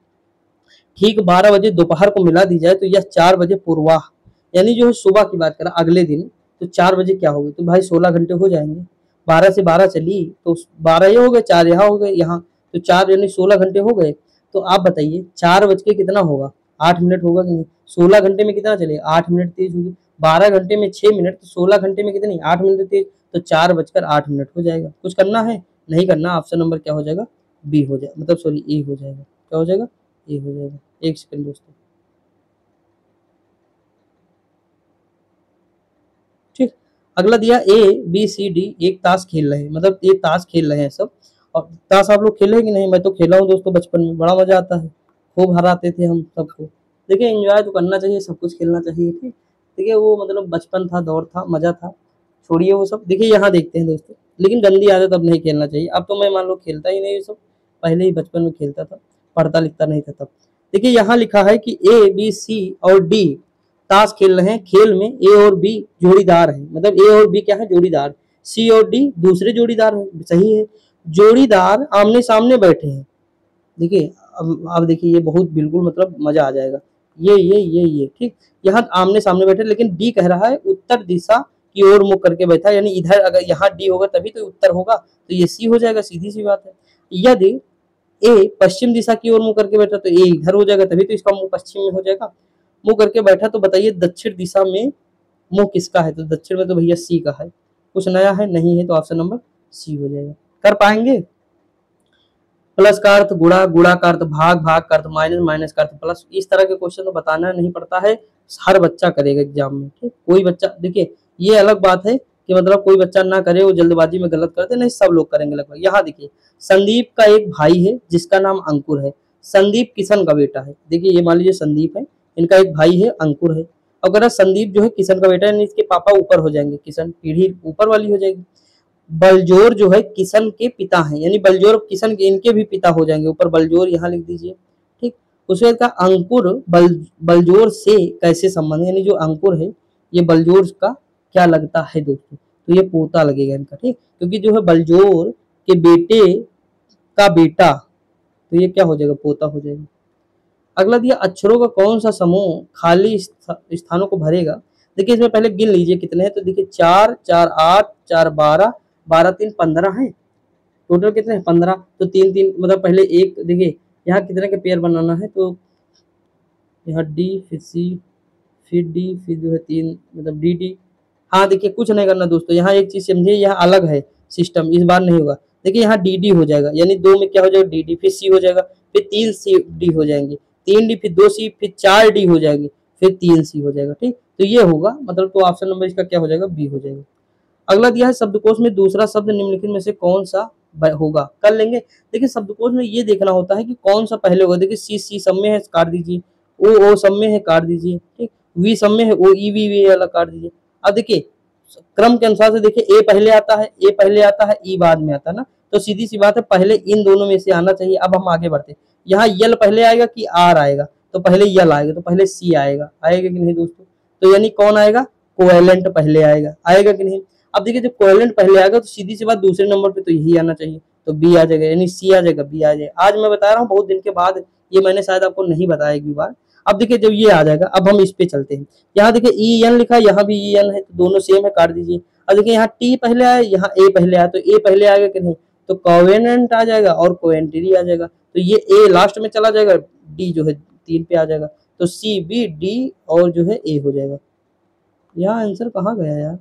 ठीक 12 बजे दोपहर को मिला दी जाए तो यह 4 बजे पूर्वाह यानी जो है सुबह की बात करें, अगले दिन तो 4 बजे क्या होगी, तो भाई 16 घंटे हो जाएंगे। 12 से 12 चली तो 12 ये हो गए, 4 यहाँ हो गए, यहाँ तो 4 यानी 16 घंटे हो गए। तो आप बताइए 4 बज के कितना होगा, 8 मिनट होगा कि नहीं। 16 घंटे में कितना चलेगा, 8 मिनट तेज होगी। 12 घंटे में 6 मिनट, तो 16 घंटे में कितनी, 8 मिनट तेज, तो 4 बजकर 8 मिनट हो जाएगा। कुछ करना है, नहीं करना। ऑप्शन नंबर क्या हो जाएगा, बी हो जाएगा, मतलब सॉरी ए हो जाएगा। क्या हो जाएगा, ए हो जाएगा। एक सेकंड दोस्तों, ठीक। अगला दिया ए बी सी डी एक ताश खेल रहे हैं, मतलब एक ताश खेल रहे हैं सब। और ताश आप लोग खेले कि नहीं, मैं तो खेला हूँ दोस्तों, बचपन में बड़ा मजा आता है, खूब हराते थे हम सबको। देखिए एंजॉय तो करना चाहिए, सब कुछ खेलना चाहिए, ठीक। देखिए वो मतलब बचपन था, दौर था, मजा था, छोड़िए वो सब। देखिए यहाँ देखते हैं दोस्तों, लेकिन गंदी आदत अब नहीं खेलना चाहिए। अब तो मैं मान लो खेलता ही नहीं ये सब, पहले ही बचपन में खेलता था, पढ़ता लिखता नहीं था तब। देखिए यहाँ लिखा है कि ए बी सी और डी ताश खेल रहे हैं। खेल में ए और बी जोड़ीदार हैं, मतलब ए और बी क्या है, जोड़ीदार। सी और डी दूसरे जोड़ीदार हैं, सही है। जोड़ीदार आमने सामने बैठे हैं। देखिए अब देखिए ये बहुत बिल्कुल मतलब मजा आ जाएगा। ये ठीक, यहाँ आमने सामने बैठे, लेकिन डी कह रहा है उत्तर दिशा की ओर मुख करके बैठा, यानी इधर, अगर यहाँ डी होगा तभी तो उत्तर होगा, तो ये सी हो जाएगा, सीधी सी बात है। यदि ए पश्चिम दिशा की ओर मुंह करके बैठा तो ए इधर हो जाएगा, तभी तो इसका मुंह पश्चिम में हो जाएगा। मुंह करके बैठा तो बताइए दक्षिण दिशा में मुंह किसका है, तो दक्षिण में तो भैया सी का है। कुछ नया है, नहीं है, तो ऑप्शन नंबर सी हो जाएगा। कर पाएंगे। प्लस का अर्थ गुणा, गुणा का अर्थ भाग, भाग का अर्थ माइनस, माइनस का अर्थ प्लस। इस तरह के क्वेश्चन तो बताना नहीं पड़ता है, हर बच्चा करेगा एग्जाम में, ठीक। कोई बच्चा, देखिए ये अलग बात है कि मतलब कोई बच्चा ना करे, वो जल्दबाजी में गलत करते, नहीं सब लोग करेंगे लगभग। यहाँ देखिए संदीप का एक भाई है जिसका नाम अंकुर है। संदीप किशन का बेटा है। देखिए ये मान लीजिए संदीप है, इनका एक भाई है अंकुर है। अगर संदीप जो है किशन का बेटा है, यानी इसके पापा ऊपर हो जाएंगे, किशन पीढ़ी ऊपर वाली हो जाएगी। बलजोर जो है किशन के पिता हैं, यानी बलजोर किशन के इनके भी पिता हो जाएंगे, ऊपर बलजोर यहाँ लिख दीजिए, ठीक। उसके बाद का अंकुर बलजोर से कैसे संबंध है, यानी जो अंकुर है ये बलजोर का क्या लगता है दोस्तों, तो ये पोता लगेगा इनका, ठीक। क्योंकि जो है बलजोर के बेटे का बेटा, तो ये क्या हो जाएगा, पोता हो जाएगा। अगला दिया अक्षरों का कौन सा समूह खाली स्थानों को भरेगा। देखिए इसमें पहले गिन लीजिए कितने हैं, तो देखिए 4 4 8 4 12 12 3 15 है। टोटल कितने हैं, 15। तो 3 3 मतलब पहले एक, देखिए यहाँ कितने के पेयर बनाना है, तो यहाँ डी फिर सी फिर डी फिर जो है 3, मतलब डी डी। हाँ देखिए कुछ नहीं करना दोस्तों, यहाँ एक चीज समझिए, यहाँ अलग है सिस्टम, इस बार नहीं होगा। देखिए यहाँ डी डी हो जाएगा, यानी 2 में क्या हो जाएगा, डी डी, फिर सी हो जाएगा, फिर 3 सी डी हो जाएंगे, 3 डी फिर 2 सी फिर 4 डी हो जाएंगे, फिर 3 सी हो जाएगा, ठीक। तो ये होगा मतलब, तो ऑप्शन नंबर इसका क्या हो जाएगा, बी हो जाएगा। अगला दिया है शब्दकोश में दूसरा शब्द निम्नलिखित में से कौन सा होगा, कर लेंगे। देखिए शब्दकोश में ये देखना होता है कि कौन सा पहले होगा। देखिए सी सी सब में है, काट दीजिए। ओ सब में है, काट दीजिए, ठीक। वी सब में है, ओ ई वी वाला काट दीजिए। अब देखिए क्रम के अनुसार से देखिए ए पहले आता है, ए पहले आता है, ई बाद में आता है ना, तो सीधी सी बात है पहले इन दोनों में से आना चाहिए। अब हम आगे बढ़ते हैं, यहाँ यल पहले आएगा कि आर आएगा, तो पहले यल आएगा, तो पहले सी आएगा, आएगा कि नहीं दोस्तों। तो यानी कौन आएगा, कोएलेंट पहले आएगा, आएगा कि नहीं। अब देखिए जब कोएलेंट पहले आएगा तो सीधी सी बात दूसरे नंबर पे तो यही आना चाहिए, तो बी आ जाएगा, यानी सी आ जाएगा, बी आ जाएगा। आज मैं बता रहा हूँ बहुत दिन के बाद, ये मैंने शायद आपको नहीं बताया एक भी बार। अब देखिए जब ये आ जाएगा, अब हम इस पे चलते हैं। यहाँ देखिए ई एन लिखा है, यहाँ भी ई एन है, तो दोनों सेम है, काट दीजिए। अब देखिए यहाँ टी पहले आया, यहाँ ए पहले आया, तो ए पहले आएगा कि नहीं, तो कोवेनेंट आ जाएगा और कोवेंटरी आ जाएगा, तो ये ए लास्ट में चला जाएगा, डी जो है 3 पे आ जाएगा, तो सी बी डी और जो है ए हो जाएगा। यहाँ आंसर कहाँ गया यार,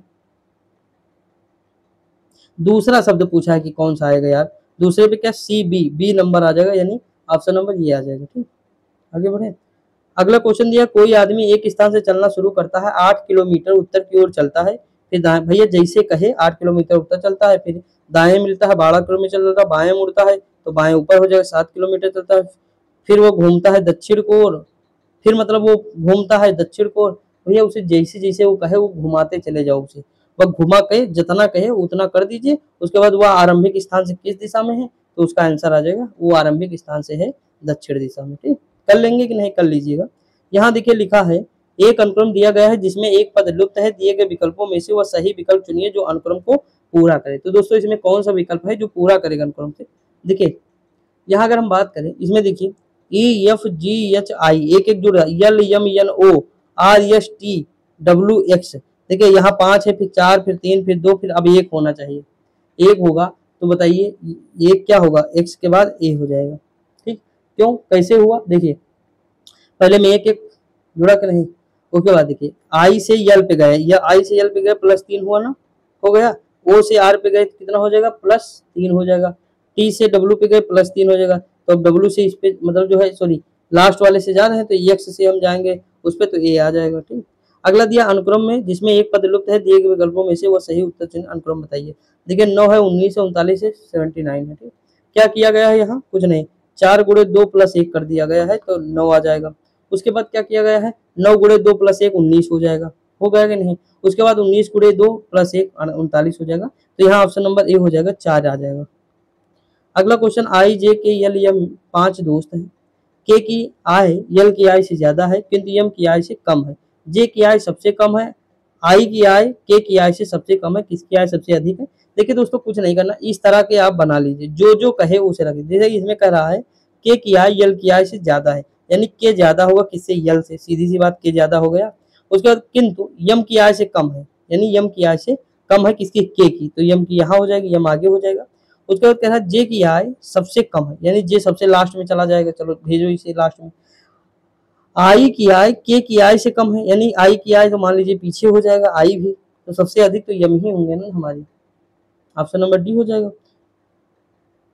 दूसरा शब्द पूछा है कि कौन सा आएगा यार, दूसरे पे क्या सी बी, बी नंबर आ जाएगा, यानी ऑप्शन नंबर ये आ जाएगा, ठीक। आगे बढ़े। अगला क्वेश्चन दिया, कोई आदमी एक स्थान से चलना शुरू करता है, 8 किलोमीटर उत्तर की ओर चलता है, फिर दाएं, भैया जैसे कहे 8 किलोमीटर उत्तर चलता है, फिर दाएं मिलता है 12 किलोमीटर चलता है, बाएं मुड़ता है तो बाएं ऊपर हो जाएगा, 7 किलोमीटर चलता है, फिर वो घूमता है दक्षिण को ओर, फिर मतलब वो घूमता है दक्षिण को ओर। भैया उसे जैसे जैसे वो कहे वो घुमाते चले जाओ, उसे वह घुमा के जितना कहे उतना कर दीजिए। उसके बाद वह आरंभिक स्थान से किस दिशा में है, तो उसका आंसर आ जाएगा वो आरंभिक स्थान से है दक्षिण दिशा में, ठीक। कर लेंगे कि नहीं, कर लीजिएगा। यहाँ देखिए लिखा है एक अनुक्रम दिया गया है जिसमें एक पद लुप्त है, दिए गए विकल्पों में से वह सही विकल्प चुनिए जो अनुक्रम को पूरा करे। तो दोस्तों इसमें कौन सा विकल्प है जो पूरा करेगा अनुक्रम से। देखिए यहाँ अगर हम बात करें, इसमें देखिए E F G H I एक एक जुड़ रहा है, L M N O R S T W X, देखिए यहाँ 5 है, फिर 4, फिर 3, फिर 2, फिर अब 1 होना चाहिए। 1 होगा तो बताइए ये क्या होगा, x के बाद a हो जाएगा। ठीक, क्यों, कैसे हुआ देखिए, पहले में एक एक जुड़ा कि नहीं, उसके बाद देखिए i से l पे गए, या i से l पे गए +3 हुआ ना, हो गया। o से r पे गए तो कितना हो जाएगा, +3 हो जाएगा। t से w पे गए +3 हो जाएगा। तो अब w से इस पे मतलब जो है सॉरी लास्ट वाले से जा रहे हैं तो x से हम जाएंगे उस पे तो a आ जाएगा। ठीक, अगला दिया अनुक्रम में जिसमें एक पद लुप्त है दिए गए विकल्पों में से वह सही उत्तर चिन्ह अनुक्रम बताइए। देखिए 9 है, 19 है, 39 है, 79 है। ठीक, क्या किया गया है यहाँ, कुछ नहीं, 4 गुणे 2 + 1 कर दिया गया है तो 9 आ जाएगा। उसके बाद क्या किया गया है, 9 गुणे 2 + 1 19 हो जाएगा, हो गया कि नहीं। उसके बाद 19 गुणे 2 + 1 39 हो जाएगा। तो यहाँ ऑप्शन नंबर ए हो जाएगा, 4 आ जाएगा। अगला क्वेश्चन, आई जे के यल यम 5 दोस्त हैं। के की आय यल की आय से ज्यादा है किंतु यम की आय से कम है। जे की आय सबसे कम है, आई की आय के की आय से सबसे कम है, किसकी आय सबसे अधिक है। देखिए दोस्तों कुछ नहीं करना, इस तरह के आप बना लीजिए, जो जो कहे उसे रखिए। जैसे इसमें कह रहा है के की आय यल की आय से ज्यादा है, यानी के ज्यादा होगा किससे, यल से, सीधी सी बात, के ज्यादा हो गया। उसके बाद किंतु यम की आय से कम है, यानी यम की आय से कम है किसकी, के की, तो यम की यहाँ हो जाएगी, यम आगे हो जाएगा। उसके बाद कह रहा है जे की आय सबसे कम है, यानी जे सबसे लास्ट में चला जाएगा, चलो भेजो इसे लास्ट में। आई की आय के की आय से कम है, यानी आई की आय तो मान लीजिए पीछे हो जाएगा, आई भी, तो सबसे अधिक तो यम ही होंगे ना हमारी, ऑप्शन नंबर डी हो जाएगा।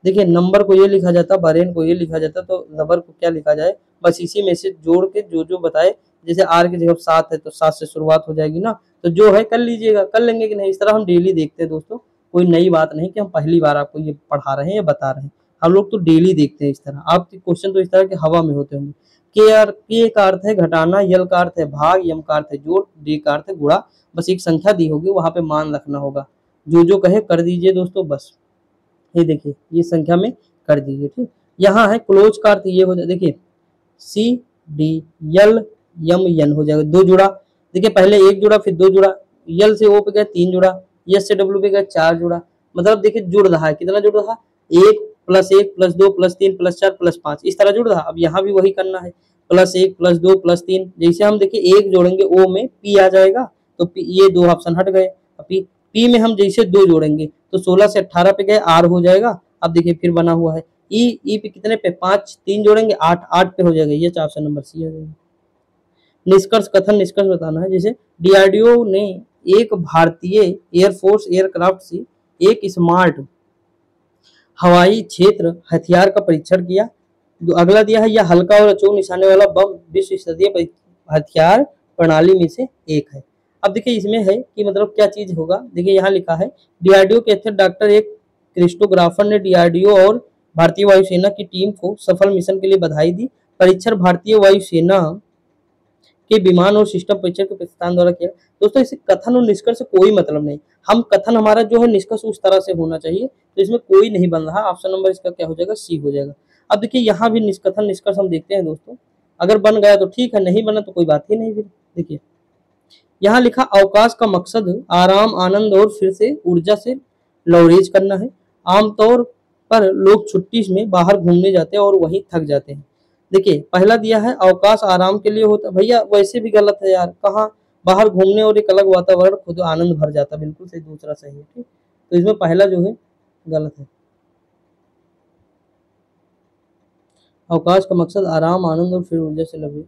देखिए नंबर को ये लिखा जाता, बरेन को ये लिखा जाता, तो रबर को क्या लिखा जाए, बस इसी में से जोड़ के जो जो बताए, जैसे आर की जगह 7 है तो 7 से शुरुआत हो जाएगी ना, तो जो है कर लीजिएगा, कर लेंगे कि नहीं। इस तरह हम डेली देखते हैं दोस्तों, कोई नई बात नहीं कि हम पहली बार आपको ये पढ़ा रहे हैं या बता रहे हैं, हम लोग तो डेली देखते हैं इस तरह। आपके क्वेश्चन तो इस तरह के हवा में होते होंगे। के का अर्थ है घटाना, यल का अर्थ है भाग, यम का अर्थ है जोड़, डी का अर्थ है गुणा। बस एक संख्या दी होगी वहां पे मान रखना होगा, जो जो कहे कर दीजिए दोस्तों बस। ये देखिए ये संख्या में कर दीजिए। ठीक, यहाँ है क्लोज का अर्थ ये हो जाए, देखिए सी डी यल यम यन हो जाएगा, 2 जुड़ा। देखिए पहले 1 जुड़ा फिर 2 जुड़ा, यल से ओ पे गया 3 जुड़ा, यस से डब्ल्यू पे गया 4 जुड़ा। मतलब देखिए जुड़ रहा है, कितना जुड़ रहा, 1 + 1 + 2 + 3 + 4 + 5, इस तरह जुड़ रहा। अब यहाँ भी वही करना है, +1 + 2 + 3, जैसे हम देखिए 1 जोड़ेंगे ओ में पी आ जाएगा, तो पी, ये 2 ऑप्शन हट गए। पी पी में हम जैसे 2 जोड़ेंगे तो 16 से 18 पे गए, आर हो जाएगा। अब देखिए फिर बना हुआ है ई पे कितने पे, 5, 3 जोड़ेंगे 8, 8 पे हो जाएगा, ये ऑप्शन नंबर सी आ जाएगा। निष्कर्ष कथन निष्कर्ष बताना है, जैसे डीआरडीओ ने एक भारतीय एयरफोर्स एयरक्राफ्ट से एक स्मार्ट हवाई क्षेत्र हथियार का परीक्षण किया। अगला दिया है यह हल्का और अचूक निशाने वाला बम विश्व स्तरीय हथियार प्रणाली में से एक है। अब देखिए इसमें है कि मतलब क्या चीज होगा, देखिए यहाँ लिखा है डीआरडीओ के अध्यक्ष डॉक्टर एक क्रिस्टोग्राफर ने डीआरडीओ और भारतीय वायुसेना की टीम को सफल मिशन के लिए बधाई दी। परीक्षण भारतीय वायुसेना के विमान और सिस्टम परीक्षण के पाकिस्तान द्वारा किया। दोस्तों इसे कथन और निष्कर्ष से कोई मतलब नहीं, हम कथन हमारा जो है निष्कर्ष उस तरह से होना चाहिए, तो इसमें कोई नहीं बन रहा। ऑप्शन नंबर इसका क्या हो जाएगा, सी हो जाएगा। अब देखिए यहाँ भी निष्कथन निष्कर्ष हम देखते हैं दोस्तों, अगर बन गया तो ठीक है, नहीं बना तो कोई बात ही नहीं। फिर देखिए यहाँ लिखा अवकाश का मकसद आराम, आनंद और फिर से ऊर्जा से लवरेज करना है। आमतौर पर लोग छुट्टी में बाहर घूमने जाते हैं और वहीं थक जाते हैं। देखिए पहला दिया है अवकाश आराम के लिए होता, भैया वैसे भी गलत है यार, कहाँ बाहर घूमने और एक अलग वातावरण खुद आनंद भर जाता, बिल्कुल सही, दूसरा सही है। ठीक, तो इसमें पहला जो है गलत है। अवकाश का मकसद आराम, आनंद और फिर ऊर्जा से लगे,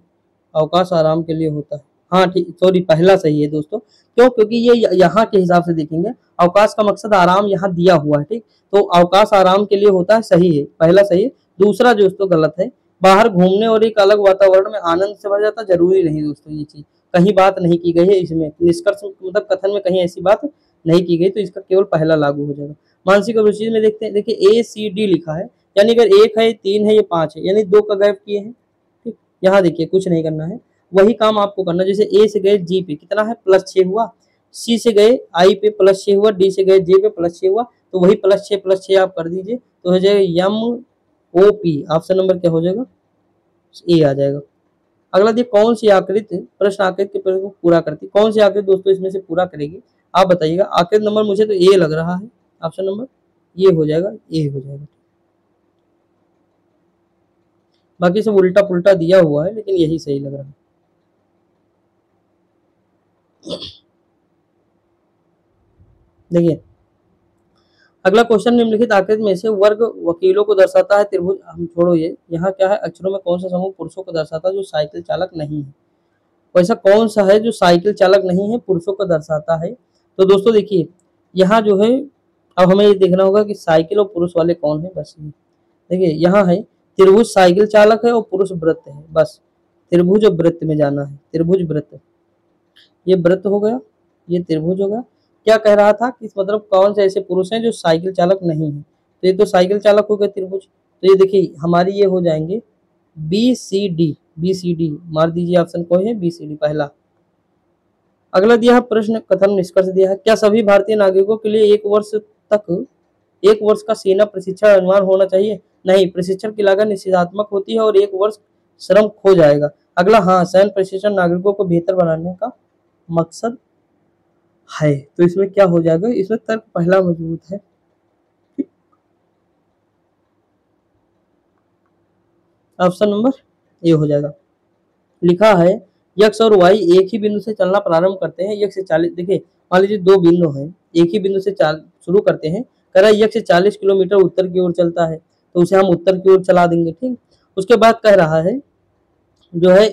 अवकाश आराम के लिए होता है। हाँ ठीक, सॉरी पहला सही है दोस्तों, क्यों, क्योंकि ये यहाँ के हिसाब से देखेंगे अवकाश का मकसद आराम यहाँ दिया हुआ है। ठीक, तो अवकाश आराम के लिए होता है, सही है, पहला सही है। दूसरा दोस्तों गलत है, बाहर घूमने और एक अलग वातावरण में आनंद से भर जाता, जरूरी नहीं दोस्तों, ये चीज कहीं बात नहीं की गई है इसमें, निष्कर्ष मतलब कथन में कहीं ऐसी बात नहीं की गई, तो इसका केवल पहला लागू हो जाएगा। मानसिक अभिरुचि में देखते हैं, देखिए ए सी डी लिखा है, यानी अगर 1 है, 3 है, ये 5 है, यानी 2 का गैप किए हैं। ठीक, यहाँ देखिए कुछ नहीं करना है, वही काम आपको करना, जैसे ए से गए जी पे कितना है, +6 हुआ, सी से गए आई पे +6 हुआ, डी से गए जे पे +6 हुआ, तो वही +6 आप कर दीजिए, तो हो जाएगा यम ओ पी, ऑप्शन नंबर क्या हो जाएगा, ए आ जाएगा। अगला देखिए कौन सी आकृति प्रश्न आकृति के प्रश्न को पूरा करती, कौन सी आकृति दोस्तों इसमें से पूरा करेगी, आप बताइएगा। आकृति नंबर मुझे तो ए लग रहा है, ऑप्शन नंबर ये हो जाएगा, ए हो जाएगा। बाकी सब उल्टा पुल्टा दिया हुआ है, लेकिन यही सही लग रहा है। देखिए अगला क्वेश्चन, निम्नलिखित आकृति में से वर्ग वकीलों को दर्शाता है त्रिभुज, हम छोड़ो ये, यहाँ क्या है, अक्षरों में कौन सा समूह पुरुषों को दर्शाता है जो साइकिल चालक नहीं है। वैसा कौन सा है जो साइकिल चालक नहीं है, पुरुषों को दर्शाता है। तो दोस्तों देखिए यहाँ जो है, अब हमें ये देखना होगा कि साइकिल और पुरुष वाले कौन है, बस ये देखिए यहाँ है त्रिभुज साइकिल चालक है और पुरुष वृत्त है, बस त्रिभुज और वृत्त में जाना है, त्रिभुज वृत्त, ये वृत्त हो गया, ये त्रिभुज हो गया। क्या कह रहा था कि मतलब कौन से ऐसे पुरुष हैं जो साइकिल चालक नहीं है, तो ये तो साइकिल चालक हो गए त्रिभुज, तो ये देखिए हमारी ये हो जाएंगे B C D, B C D मार दीजिए, ऑप्शन कोई है बी सी डी पहला। अगला दिया है प्रश्न कथन निष्कर्ष दिया है, क्या सभी भारतीय नागरिकों के लिए एक वर्ष का सेना प्रशिक्षण अनिवार्य होना चाहिए? नहीं, प्रशिक्षण की लागत निषेधात्मक होती है और 1 वर्ष श्रम खो जाएगा। अगला हाँ, सैन्य प्रशिक्षण नागरिकों को बेहतर बनाने का मकसद है। तो इसमें क्या हो जाएगा, इसमें तर्क पहला मजबूत है। ऑप्शन नंबर ए हो जाएगा। लिखा है यक्स और वाई एक ही बिंदु से चलना प्रारंभ करते हैं, यक्स से 40, देखिए मान लीजिए दो बिंदु हैं, एक ही बिंदु से शुरू करते हैं, कह रहा है यक्स से 40 किलोमीटर उत्तर की ओर चलता है, तो उसे हम उत्तर की ओर चला देंगे, ठीक। उसके बाद कह रहा है जो है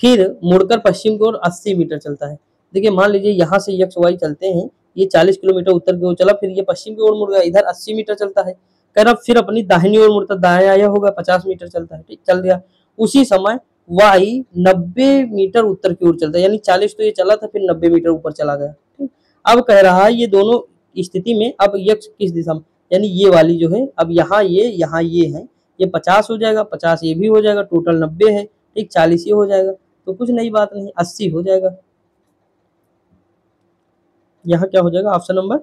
फिर मुड़कर पश्चिम की ओर 80 मीटर चलता है। देखिए मान लीजिए यहाँ से यक्स वाई चलते हैं, ये 40 किलोमीटर उत्तर की ओर चला, फिर ये पश्चिम की ओर मुड़ गया, इधर 80 मीटर चलता है, कह रहा फिर अपनी दाहिनी ओर मुड़ता, दाया आया होगा 50 मीटर चलता है, ठीक, चल गया। उसी समय वाई 90 मीटर उत्तर की ओर चलता है, यानी 40 तो ये चला था, फिर 90 मीटर ऊपर चला गया, ठीक। अब कह रहा है ये दोनों स्थिति में अब यक्स किस दिशा में, यानी ये वाली जो है, अब यहाँ ये है, ये 50 हो जाएगा, 50 ये भी हो जाएगा, टोटल 90 है, ठीक, 40 ये हो जाएगा, तो कुछ नई बात नहीं, 80 हो जाएगा। यहाँ क्या हो जाएगा, ऑप्शन नंबर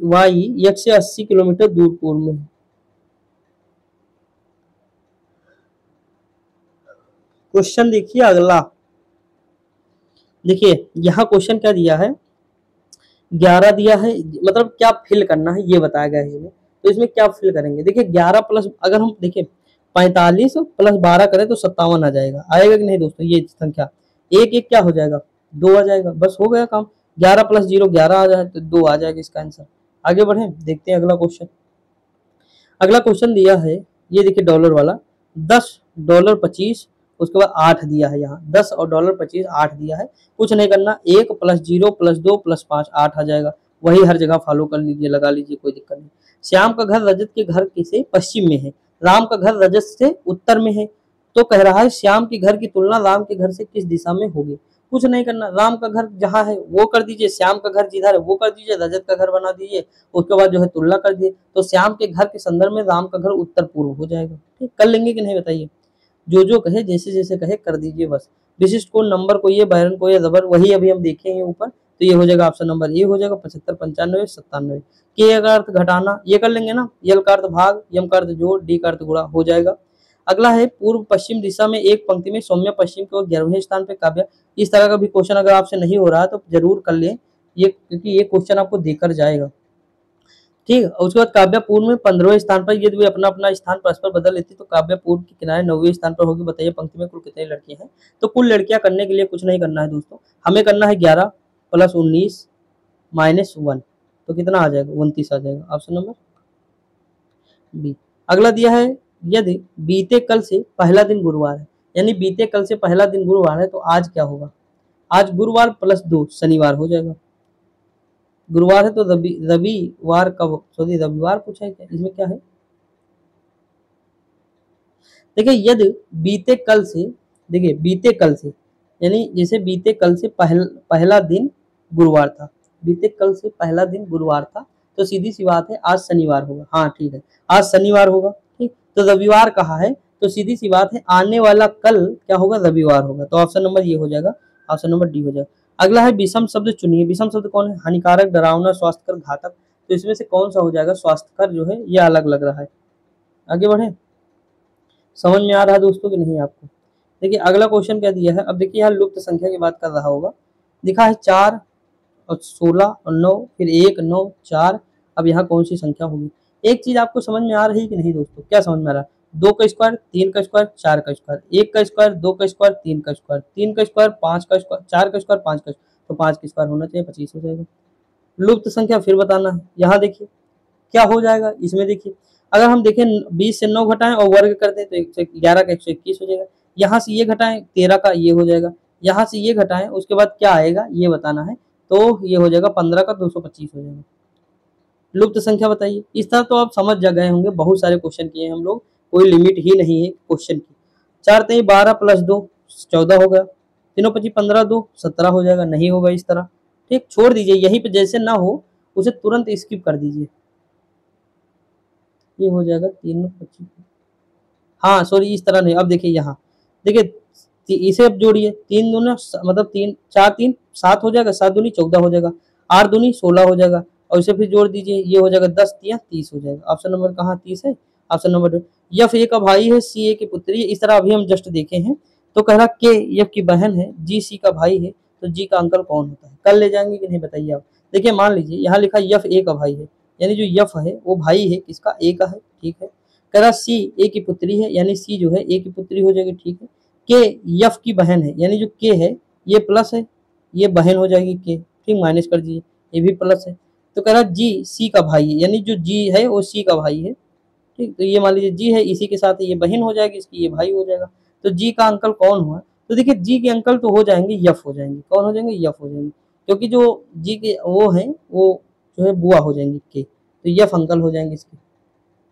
वाई यक्स से 80 किलोमीटर दूर पूर्व में। क्वेश्चन देखिए अगला, देखिए यहाँ क्वेश्चन क्या दिया है, 11 दिया है, मतलब क्या फिल करना है ये बताया गया है इसमें, तो इसमें क्या फिल करेंगे, देखिए 11 प्लस, अगर हम देखिए 45 प्लस 12 करें तो 57 आ जाएगा, आएगा कि नहीं दोस्तों, ये संख्या एक एक क्या हो जाएगा, 2 आ जाएगा, बस हो गया काम, 11 प्लस 0 11 आ जाए तो 2 आ जाएगा इसका आंसर। आगे बढ़े, देखते हैं अगला क्वेश्चन। अगला क्वेश्चन दिया है, ये देखिए डॉलर वाला, $10 25, उसके बाद 8 दिया है, यहाँ 10 और $25 8 दिया है, कुछ नहीं करना, 1 प्लस 0 प्लस 2 प्लस 5 8 आ जाएगा, वही हर जगह फॉलो कर लीजिए, लगा लीजिए, कोई दिक्कत नहीं। श्याम का घर रजत के घर से पश्चिम में है, राम का घर रजत से उत्तर में है, तो कह रहा है श्याम के घर की तुलना राम के घर से किस दिशा में होगी। कुछ नहीं करना, राम का घर जहाँ है वो कर दीजिए, श्याम का घर जिधर है वो कर दीजिए, रजत का घर बना दीजिए, उसके बाद जो है तुलना कर दिए, तो श्याम के घर के संदर्भ में राम का घर उत्तर पूर्व हो जाएगा, ठीक, कर लेंगे कि नहीं बताइए, जो कहे जैसे जैसे कहे कर दीजिए बस। विशिष्ट कोण नंबर को ये, बैरन को ये, रबर वही अभी हम देखेंगे ऊपर, तो ये हो जाएगा ऑप्शन नंबर ए हो जाएगा, 75 95 97। के का अर्थ घटाना, ये कर लेंगे ना, यल का अर्थ भाग, यम का अर्थ जोड़, डी का अर्थ गुणा हो जाएगा। अगला है पूर्व पश्चिम दिशा में एक पंक्ति में सौम्य पश्चिम को 11वें स्थान पे काव्य, इस तरह का भी क्वेश्चन अगर आपसे नहीं हो रहा है तो जरूर कर लें ये, क्योंकि ये क्वेश्चन आपको देकर जाएगा, ठीक। उसके बाद काव्य पूर्व में 15वें स्थान पर, यदि वे अपना अपना स्थान परस्पर बदल लेती तो काव्य पूर्व के किनारे 9वें स्थान पर होगी। बताइए पंक्ति में कुल कितनी लड़कियां हैं, तो कुल लड़कियां करने के लिए कुछ नहीं करना है दोस्तों, हमें करना है 11 प्लस 19 माइनस 1, तो कितना आ जाएगा, 29 आ जाएगा, ऑप्शन नंबर बी। अगला दिया है यदि बीते कल से पहला दिन गुरुवार है, यानी बीते कल से पहला दिन गुरुवार है तो आज क्या होगा, आज गुरुवार प्लस 2 शनिवार हो जाएगा, गुरुवार है तो रविवार कब, सॉरी रविवार पूछा है क्या, इसमें क्या है, देखिए यदि बीते कल से, देखिए बीते कल से, यानी जैसे बीते कल से पहला दिन गुरुवार था, बीते कल से पहला दिन गुरुवार था, तो सीधी सी बात है आज शनिवार होगा, हाँ ठीक है आज शनिवार होगा, ठीक। तो रविवार कहा है तो सीधी सी बात है आने वाला कल क्या होगा, रविवार होगा, तो ऑप्शन नंबर ये हो जाएगा, ऑप्शन नंबर डी हो जाएगा। अगला है विषम शब्द चुनिए, विषम शब्द कौन है, हानिकारक, डरावना, स्वास्थ्यकर, घातक, तो इसमें से कौन सा हो जाएगा, स्वास्थ्यकर जो है ये अलग लग रहा है। आगे बढ़े, समझ में आ रहा है दोस्तों कि नहीं आपको। देखिए अगला क्वेश्चन क्या दिया है, अब देखिए यहाँ लुप्त संख्या की बात कर रहा होगा, लिखा है 4 और 16 और 9, फिर 1 9 4, अब यहाँ कौन सी संख्या होगी। एक चीज आपको समझ में आ रही है कि नहीं दोस्तों, क्या समझ में आ रहा है, 2 का स्क्वायर, 3 का स्क्वायर, 4 का स्क्वायर, 1 का स्क्वायर, 2 का स्क्वायर, 3 का स्क्वायर, 3 का स्क्वायर, 5 का स्क्वायर, 4 का स्क्वायर, 5 का, तो 5 का स्क्वायर होना चाहिए, 25 हो जाएगा। लुप्त संख्या फिर बताना है। यहाँ देखिए क्या हो जाएगा, इसमें देखिए अगर हम देखें 20 से 9 घटाएं और वर्ग कर दें तो 111 का 121 हो जाएगा। यहाँ से ये घटाएं 13 का ये हो जाएगा, यहाँ से ये घटाएं उसके बाद क्या आएगा ये बताना है, तो ये हो जाएगा 15 का 225 हो जाएगा। लुप्त संख्या बताइए। इस तरह तो आप समझ जा गए होंगे, बहुत सारे क्वेश्चन किए हम लोग, कोई लिमिट ही नहीं है क्वेश्चन की। 4 3 12 प्लस 2 14 हो गया, 3 5 15 2 17 हो जाएगा, नहीं होगा इस तरह। ठीक, छोड़ दीजिए, यहीं पे जैसे ना हो उसे तुरंत स्किप कर दीजिए। ये हो जाएगा 3 25, हाँ सॉरी इस तरह नहीं। अब देखिए यहाँ देखिए इसे अब जोड़िए, 3 दूनी मतलब 3 4 3 7 हो जाएगा, 7 दूनी 14 हो जाएगा, 8 दूनी 16 हो जाएगा और इसे फिर जोड़ दीजिए, ये हो जाएगा 10 3 30 हो जाएगा। ऑप्शन नंबर कहाँ 30 है, ऑप्शन नंबर यफ ए का भाई है, सी ए की पुत्री है। इस तरह अभी हम जस्ट देखे हैं। तो कह रहा के यफ की बहन है, जी सी का भाई है, तो जी का अंकल कौन होता है। कल ले जाएंगे कि नहीं बताइए आप। देखिए मान लीजिए यहाँ लिखा यफ ए का भाई है, यानी जो यफ है वो भाई है किसका, ए का है, ठीक है। कह रहा सी ए की पुत्री है, यानी सी जो है ए की पुत्री हो जाएगी, ठीक है। के यफ की बहन है, यानी जो के है ये प्लस है, ये बहन हो जाएगी के, ठीक, माइनस कर दीजिए, ये भी प्लस है। तो कह रहा जी सी का भाई है, यानी जो जी है वो सी का भाई है, ठीक। तो ये मान लीजिए जी है, इसी के साथ ये बहन हो जाएगी इसकी, ये भाई हो जाएगा। तो जी का अंकल कौन हुआ, तो देखिए जी के अंकल तो हो जाएंगे यफ हो जाएंगे, कौन हो जाएंगे, यफ हो जाएंगे, क्योंकि जो जी के वो है वो जो है बुआ हो जाएंगी के, तो यफ अंकल हो जाएंगे इसके।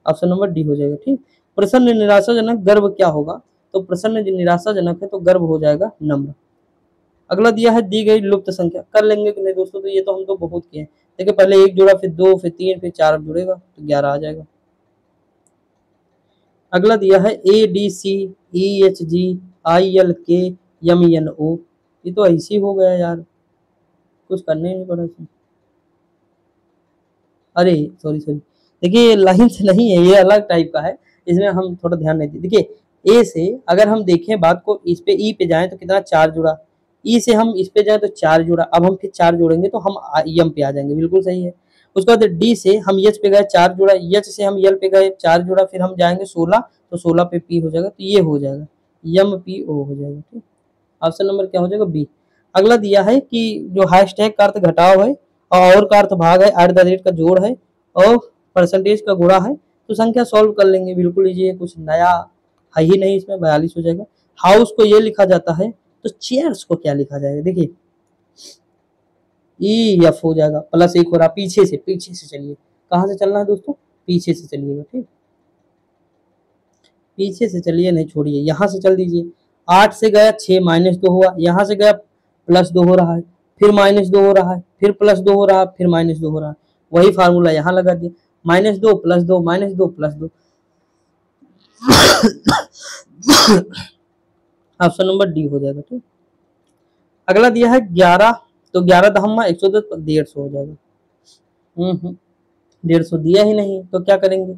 ऑप्शन नंबर डी हो जाएगा, ठीक। प्रसन्न निराशाजनक गर्भ क्या होगा, तो प्रसन्न निराशाजनक है तो गर्भ हो जाएगा नम्र। अगला दिया है दी गई लुप्त संख्या, कर लेंगे कि नहीं दोस्तों, तो ये तो हम तो बहुत किए हैं। देखिए पहले 1 जोड़ा, फिर 2, फिर 3, फिर 4 जुड़ेगा तो 11 आ जाएगा। अगला दिया है A D C E H G I L K M N O, ये तो ऐसे ही हो गया यार, कुछ करने ही नहीं पड़ा इसमें। अरे सॉरी सॉरी, देखिए ये लाइन से नहीं है, ये अलग टाइप का है, इसमें हम थोड़ा ध्यान नहीं देते। देखिए ए से अगर हम देखें बात को, इस पे ई पे जाएं तो कितना 4 जुड़ा, ई से हम इस पे जाएं तो 4 जुड़ा, अब हम फिर 4 जोड़ेंगे तो हम यम पे आ जाएंगे, बिल्कुल सही है। उसके बाद डी से हम यच पे गए 4 जुड़ा, यच से हम यल पे गए 4 जुड़ा, फिर हम जाएंगे 16, तो 16 पे पी हो जाएगा, तो ये हो जाएगा यम पी ओ हो जाएगा, ठीक। ऑप्शन नंबर क्या हो जाएगा, बी। अगला दिया है कि जो हैशटैग का अर्थ घटाव है और का अर्थ भाग है, एट द रेट का जोड़ है और परसेंटेज का गुणा है, तो संख्या सॉल्व कर लेंगे, बिल्कुल लीजिए, कुछ नया है ही नहीं इसमें, 42 हो जाएगा। हाउस को ये लिखा जाता है, तो चेयर्स को क्या लिखा जाएगा, देखिए ई एफ हो जाएगा, प्लस 1 हो रहा, पीछे से चलिए, कहाँ से चलना है दोस्तों, पीछे से चलिएगा, ठीक, पीछे से चलिए, नहीं छोड़िए, यहाँ से चल दीजिए। 8 से गया 6 माइनस 2 हुआ, यहाँ से गया प्लस 2 हो रहा है, फिर माइनस 2 हो रहा है, फिर प्लस 2 हो रहा है, फिर माइनस 2 हो रहा है, वही फार्मूला यहाँ लगा दिया, -2 + 2 -2 + 2। ऑप्शन नंबर डी हो जाएगा, ठीक। अगला दिया है 11, तो 11 दहम्मा 110 150 हो जाएगा। 150 दिया ही नहीं, तो क्या करेंगे,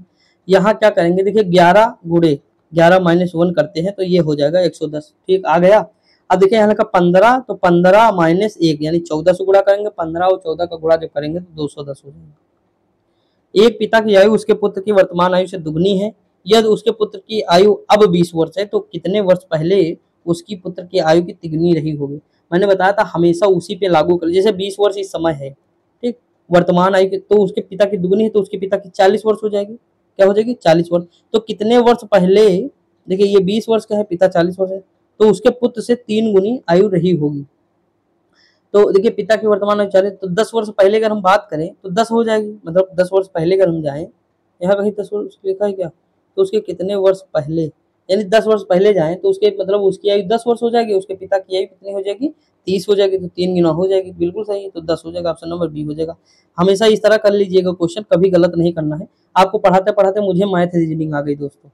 यहाँ क्या करेंगे, देखिए 11 गुणे 11 - 1 करते हैं तो ये हो जाएगा 110, ठीक, आ गया। अब देखिए यहाँ का 15, तो 15 - 1 यानी 14 से गुणा करेंगे, 15 और 14 का गुणा जब करेंगे तो 210 हो जाएगा। एक पिता की आयु उसके पुत्र की वर्तमान आयु से दुगनी है, यदि उसके पुत्र की आयु अब 20 वर्ष है तो कितने वर्ष पहले उसकी पुत्र की आयु की तिगुनी रही होगी। मैंने बताया था हमेशा उसी पे लागू कर, जैसे 20 वर्ष इस समय है, ठीक, वर्तमान आयु की, तो उसके पिता की दुगनी है तो उसके पिता की 40 वर्ष हो जाएगी, क्या हो जाएगी 40 वर्ष। तो कितने वर्ष पहले, देखिए ये 20 वर्ष का है, पिता 40 वर्ष है, तो उसके पुत्र से 3 गुनी आयु रही होगी। तो देखिए पिता की वर्तमान आयु 40, तो 10 वर्ष पहले अगर हम बात करें तो 10 हो जाएगी, मतलब 10 वर्ष पहले अगर हम जाएं, यहाँ कहीं 10 वर्ष लिखा है क्या, तो उसके कितने वर्ष पहले, यानी 10 वर्ष पहले जाएं तो उसके मतलब उसकी आयु 10 वर्ष हो जाएगी, उसके पिता की आयु कितनी हो जाएगी 30 हो जाएगी, तो 3 गुना हो जाएगी, बिल्कुल सही है, तो 10 हो जाएगा, ऑप्शन नंबर बी हो जाएगा। हमेशा इस तरह कर लीजिएगा क्वेश्चन, कभी गलत नहीं करना है। आपको पढ़ाते पढ़ाते मुझे मैथ रीजनिंग आ गई दोस्तों,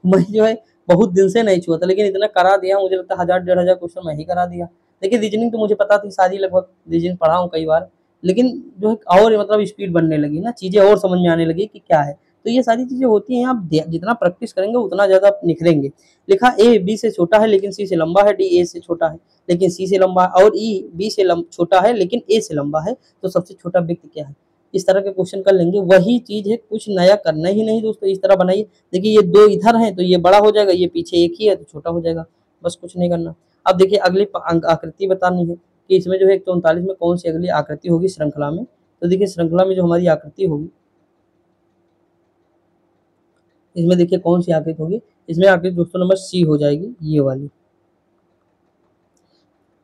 मैं जो है बहुत दिन से नहीं छुआ था, लेकिन इतना करा दिया, मुझे लगता है 1000-1500 क्वेश्चन मैं ही करा दिया। देखिए रीजनिंग तो मुझे पता थी सारी, लगभग रीजनिंग पढ़ा हूँ कई बार, लेकिन जो है और मतलब स्पीड बनने लगी ना, चीजें और समझ में आने लगी कि क्या है। तो ये सारी चीजें होती हैं, आप जितना प्रैक्टिस करेंगे उतना ज्यादा आप निखरेंगे। लिखा ए बी से छोटा है लेकिन सी से लंबा है, डी ए से छोटा है लेकिन सी से लंबा है, और ई बी से छोटा है लेकिन ए से लंबा है, तो सबसे छोटा व्यक्ति क्या है। इस तरह के क्वेश्चन कर लेंगे, वही चीज है, कुछ नया करना ही नहीं दोस्तों। इस तरह बनाइए, देखिए ये 2 इधर हैं तो ये बड़ा हो जाएगा, ये पीछे एक ही है तो छोटा हो जाएगा, बस कुछ नहीं करना। अब देखिए अगली आकृति बतानी है कि इसमें जो है 139 में कौन सी अगली आकृति होगी श्रृंखला में, तो देखिए श्रृंखला में जो हमारी आकृति होगी, इसमें देखिए कौन सी आकृति होगी, इसमें आकृति दोस्तों नंबर सी हो जाएगी, ये वाली।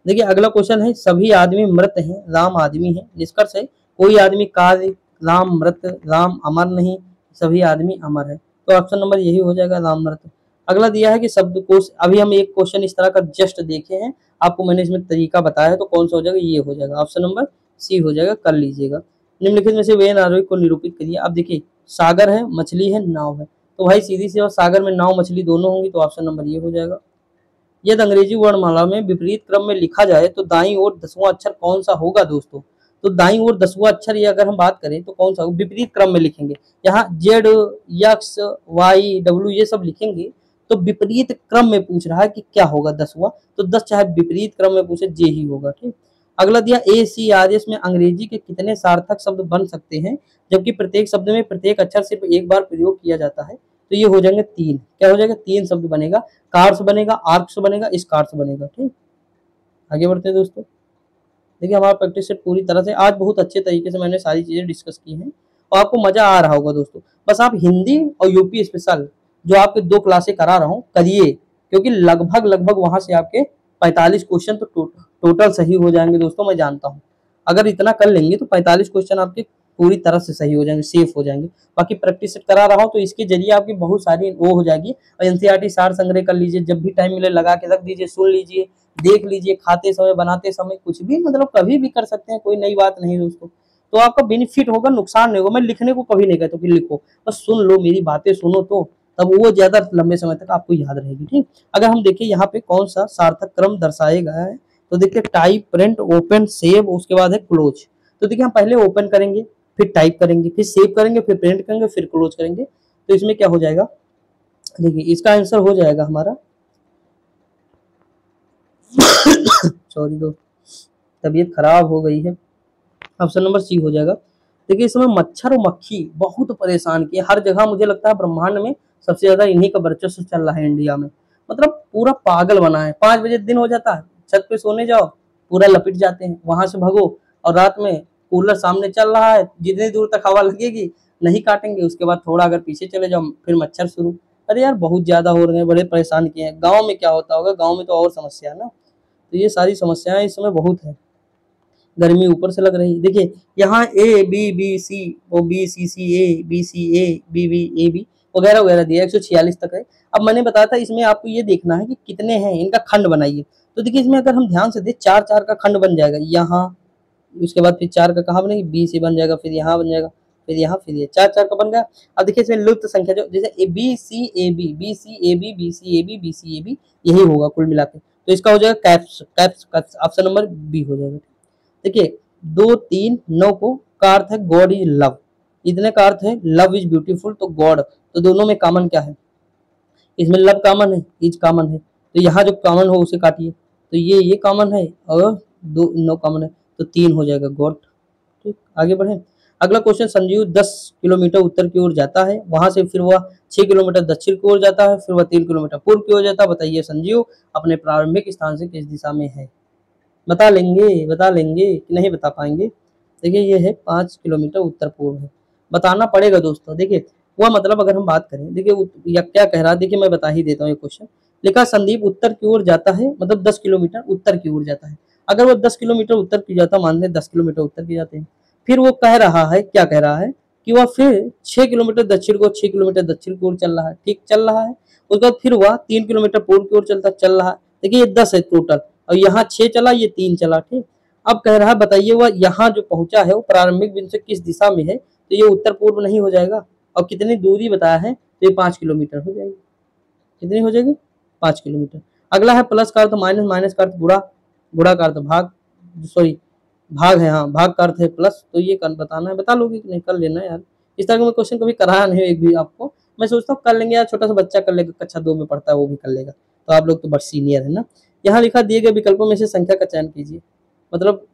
देखिए अगला क्वेश्चन है, सभी आदमी मृत हैं, राम आदमी है। निष्कर्ष है कोई आदमी कार्य, राम मृत, राम अमर नहीं, सभी आदमी अमर है। तो ऑप्शन नंबर यही हो जाएगा, राम मृत। अगला दिया है कि शब्दकोश, अभी हम एक क्वेश्चन इस तरह का जस्ट देखे हैं, आपको मैंने इसमें तरीका बताया है, तो कौन सा हो जाएगा, ये हो जाएगा, ऑप्शन नंबर सी हो जाएगा, कर लीजिएगा। निम्नलिखित में से वे नागरिक को निरूपित करिए। अब देखिए सागर है, मछली है, नाव है, तो भाई सीधी सी, और सागर में नाव मछली दोनों होंगी, तो ऑप्शन नंबर ये हो जाएगा। यदि अंग्रेजी वर्णमाला में विपरीत क्रम में लिखा जाए तो दाईं ओर 10वां अक्षर कौन सा होगा दोस्तों? तो दाईं ओर 10वां अक्षर ये अगर हम बात करें तो कौन सा होगा? विपरीत क्रम में लिखेंगे। यहाँ जेड, एक्स, वाई, डब्ल्यू ये सब लिखेंगे, तो विपरीत क्रम में पूछ रहा है कि क्या होगा 10वां, तो 10 चाहे विपरीत क्रम में पूछे जे ही होगा। ठीक। अगला दिया ए सी आर एस में अंग्रेजी के कितने सार्थक शब्द बन सकते हैं जबकि प्रत्येक शब्द में प्रत्येक अक्षर सिर्फ एक बार प्रयोग किया जाता है? तो ये हो जाएंगे 3। क्या हो जाएगा? 3 शब्द बनेगा। कार्स बनेगा, आर्क्स बनेगा, स्कार्स बनेगा। ठीक, आगे बढ़ते हैं दोस्तों। देखिए हमारा प्रैक्टिस सेट पूरी तरह से आज बहुत अच्छे तरीके से मैंने सारी चीजें डिस्कस की हैं और आपको मजा आ रहा होगा दोस्तों। बस आप हिंदी और यूपी स्पेशल जो आपके 2 क्लासें करा रहा हूँ करिए, क्योंकि लगभग वहां से आपके 45 क्वेश्चन तो टोटल सही हो जाएंगे दोस्तों। मैं जानता हूँ अगर इतना कर लेंगे तो 45 क्वेश्चन आपके पूरी तरह से सही हो जाएंगे, सेफ हो जाएंगे। बाकी प्रैक्टिस सेट करा रहा हूँ तो इसके जरिए आपकी बहुत सारी वो हो जाएगी। और एनसीईआरटी सार संग्रह कर लीजिए, जब भी टाइम मिले लगा के रख दीजिए, सुन लीजिए, देख लीजिए, खाते समय, बनाते समय, कुछ भी, मतलब कभी भी कर सकते हैं, कोई नई बात नहीं दोस्तों। तो आपका बेनिफिट होगा, नुकसान नहीं होगा। मैं लिखने को कभी नहीं कहता कि लिखो, बस सुन लो, मेरी बातें सुनो, तो तब वो ज्यादा लंबे समय तक आपको याद रहेगी। ठीक। अगर हम देखिए यहाँ पे कौन सा सार्थक क्रम दर्शाया गया है, तो देखिए टाइप, प्रिंट, ओपन, सेव, उसके बाद है क्लोज। तो देखिए हम पहले ओपन करेंगे, फिर टाइप करेंगे, फिर सेव करेंगे, फिर प्रिंट करेंगे, फिर क्लोज करेंगे। तो इसमें क्या हो जाएगा? देखिए इसका आंसर हो जाएगा हमारा सॉरी दोस्त, तबीयत खराब हो गई है, ऑप्शन नंबर सी हो जाएगा। देखिए इस समय मच्छर और मक्खी बहुत परेशान किए हर जगह। मुझे लगता है ब्रह्मांड में सबसे ज्यादा इन्हीं का वर्चस्व चल रहा है इंडिया में। मतलब पूरा पागल बना है। 5 बजे दिन हो जाता है, छत पे सोने जाओ, पूरा लपिट जाते हैं, वहां से भगो, और रात में कूलर सामने चल रहा है, जितनी दूर तक हवा लगेगी नहीं काटेंगे, उसके बाद थोड़ा अगर पीछे चले जाओ फिर मच्छर शुरू। अरे यार बहुत ज्यादा हो रहे हैं, बड़े परेशान किए हैं। गाँव में क्या होता होगा? गाँव में तो और समस्या है ना। तो ये सारी समस्याएं इस समय बहुत है, गर्मी ऊपर से लग रही है। देखिए यहाँ A B B C, O B C C A B C A B B A B वगैरह वगैरह दिया, 146 तक है। अब मैंने बताया था इसमें आपको ये देखना है कि कितने हैं, इनका खंड बनाइए। तो देखिए इसमें अगर हम ध्यान से देख 4-4 का खंड बन जाएगा यहाँ, उसके बाद फिर 4 का कहाँ बनेगी? बी से बन जाएगा, फिर यहाँ बन जाएगा, फिर यहाँ, फिर ये 4-4 का बन गया। अब देखिए इसमें लुप्त संख्या जो जैसे B C A B, B C A B, B C A B, B C A B, यही होगा कुल मिला के। तो इसका हो जाएगा caps, caps, caps, option number B हो जाएगा। देखिए 2, 3, 9 को का अर्थ है गॉड इज लव, इतने का अर्थ है लव इज ब्यूटीफुल, तो गॉड, तो दोनों में कॉमन क्या है? इसमें लव कॉमन है, इज कॉमन है, तो यहाँ जो कॉमन हो उसे काटिए, तो ये कॉमन है और 2, 9 कॉमन है, तो 3 हो जाएगा गॉड। ठीक, आगे बढ़े। अगला क्वेश्चन, संजीव 10 किलोमीटर उत्तर की ओर जाता है, वहां से फिर वह 6 किलोमीटर दक्षिण की ओर जाता है, फिर वह 3 किलोमीटर पूर्व की ओर जाता है। बताइए संजीव अपने प्रारंभिक स्थान से किस दिशा में है? बता लेंगे कि नहीं बता पाएंगे? देखिए ये है 5 किलोमीटर उत्तर पूर्व है, बताना पड़ेगा दोस्तों। देखिए वह मतलब अगर हम बात करें, देखिए या क्या कह रहा है, देखिए मैं बता ही देता हूँ। ये क्वेश्चन लिखा, संदीप उत्तर की ओर जाता है, मतलब 10 किलोमीटर उत्तर की ओर जाता है। अगर वो 10 किलोमीटर उत्तर की जाता, मान लें 10 किलोमीटर उत्तर की जाते हैं, फिर वो कह रहा है, क्या कह रहा है कि वह फिर 6 किलोमीटर दक्षिण को 6 किलोमीटर दक्षिण की ओर चल रहा है। ठीक, चल रहा है। उसके बाद फिर वह 3 किलोमीटर पूर्व की ओर चल रहा है। देखिए ये 10 है टोटल, और यहाँ 6 चला, ये 3 चला। ठीक, अब कह रहा है बताइए वह यहाँ जो पहुंचा है वो प्रारंभिक बिंदु से किस दिशा में है? तो ये उत्तर पूर्व नहीं हो जाएगा। और कितनी दूरी बताया है? तो ये 5 किलोमीटर हो जाएगी। कितनी हो जाएगी? 5 किलोमीटर। अगला है प्लस का अर्थ माइनस, माइनस का अर्थ गुणा, गुणा का अर्थ भाग, सॉरी भाग है, हाँ भाग का अर्थ है प्लस। तो ये कर बताना है, बता लोगे कि नहीं? कर लेना यार। इस तरह का मैं क्वेश्चन कभी कराया नहीं एक भी आपको, मैं सोचता हूँ कर लेंगे यार, छोटा सा बच्चा कर लेगा, कक्षा 2 में पढ़ता है, वो भी कर लेगा। तो आप लोग तो बस सीनियर है ना। यहाँ लिखा, दिए गए विकल्पों में से संख्या का चयन कीजिए। मतलब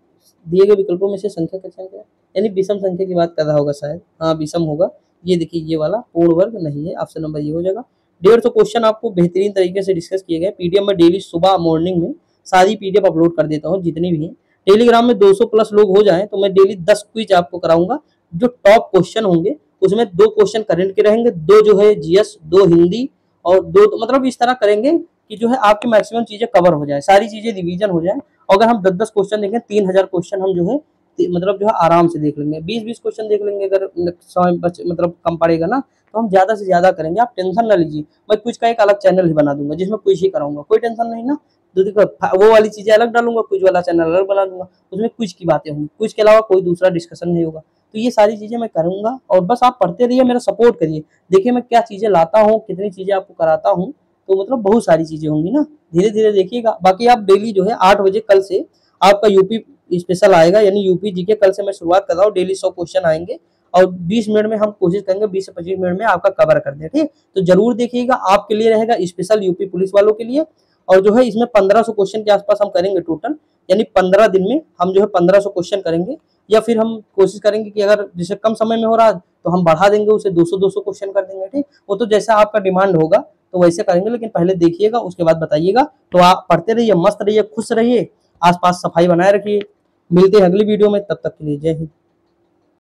दिए गए विकल्पों में से संख्या का चयन करें, यानी विषम संख्या की बात कर रहा होगा शायद। हाँ विषम होगा। ये देखिए ये वाला पूर्ण वर्ग नहीं है, ऑप्शन नंबर ये हो जाएगा। 150 क्वेश्चन आपको बेहतरीन तरीके से डिस्कस किए गए पीडीएफ में। डेली सुबह मॉर्निंग में सारी पीडीएफ अपलोड कर देता हूँ जितनी भी है। टेलीग्राम में 200 प्लस लोग हो जाएं तो मैं डेली 10 क्विज आपको कराऊंगा। जो टॉप क्वेश्चन होंगे उसमें 2 क्वेश्चन करंट के रहेंगे, 2 जो है जीएस, 2 हिंदी और 2 मतलब इस तरह करेंगे कि जो है आपकी मैक्सिमम चीजें कवर हो जाए, सारी चीजें रिवीजन हो जाए। अगर हम 10-10 क्वेश्चन देखें 3000 क्वेश्चन हम जो है मतलब जो है आराम से देख लेंगे। 20-20 क्वेश्चन देख लेंगे अगर समय मतलब कम पड़ेगा ना तो हम ज्यादा से ज्यादा करेंगे। आप टेंशन ना लीजिए, मैं क्विज का एक अलग चैनल ही बना दूंगा जिसमें क्विज ही कराऊंगा, कोई टेंशन नहीं ना। तो देखो वो वाली चीजें अलग डालूंगा, क्विज वाला चैनल अलग बना दूंगा, उसमें क्विज की बातें होंगी, क्विज के अलावा कोई दूसरा डिस्कशन नहीं होगा। तो ये सारी चीजें मैं करूंगा और बस आप पढ़ते रहिए, मेरा सपोर्ट करिए। देखिए मैं क्या चीजें लाता हूँ, कितनी चीजें आपको कराता हूँ, तो मतलब बहुत सारी चीजें होंगी ना, धीरे धीरे देखिएगा। बाकी आप डेली जो है 8 बजे कल से आपका यूपी स्पेशल आएगा, यानी यूपी जीके कल से मैं शुरुआत कर रहा हूँ। डेली 100 क्वेश्चन आएंगे और 20 मिनट में हम कोशिश करेंगे 20 से 25 मिनट में आपका कवर कर दें, ठीक। तो जरूर देखिएगा, आपके लिए रहेगा स्पेशल, यूपी पुलिस वालों के लिए। और जो है इसमें 1500 क्वेश्चन के आसपास हम करेंगे टोटल, यानी 15 दिन में हम जो है 1500 क्वेश्चन करेंगे। या फिर हम कोशिश करेंगे कि अगर जैसे कम समय में हो रहा तो हम बढ़ा देंगे उसे, 200-200 क्वेश्चन कर देंगे, ठीक। वो तो जैसा आपका डिमांड होगा तो वैसे करेंगे, लेकिन पहले देखिएगा उसके बाद बताइएगा। तो आप पढ़ते रहिए, मस्त रहिए, खुश रहिए, आसपास सफाई बनाए रखिए। मिलते हैं अगली वीडियो में, तब तक के लिए जय हिंद।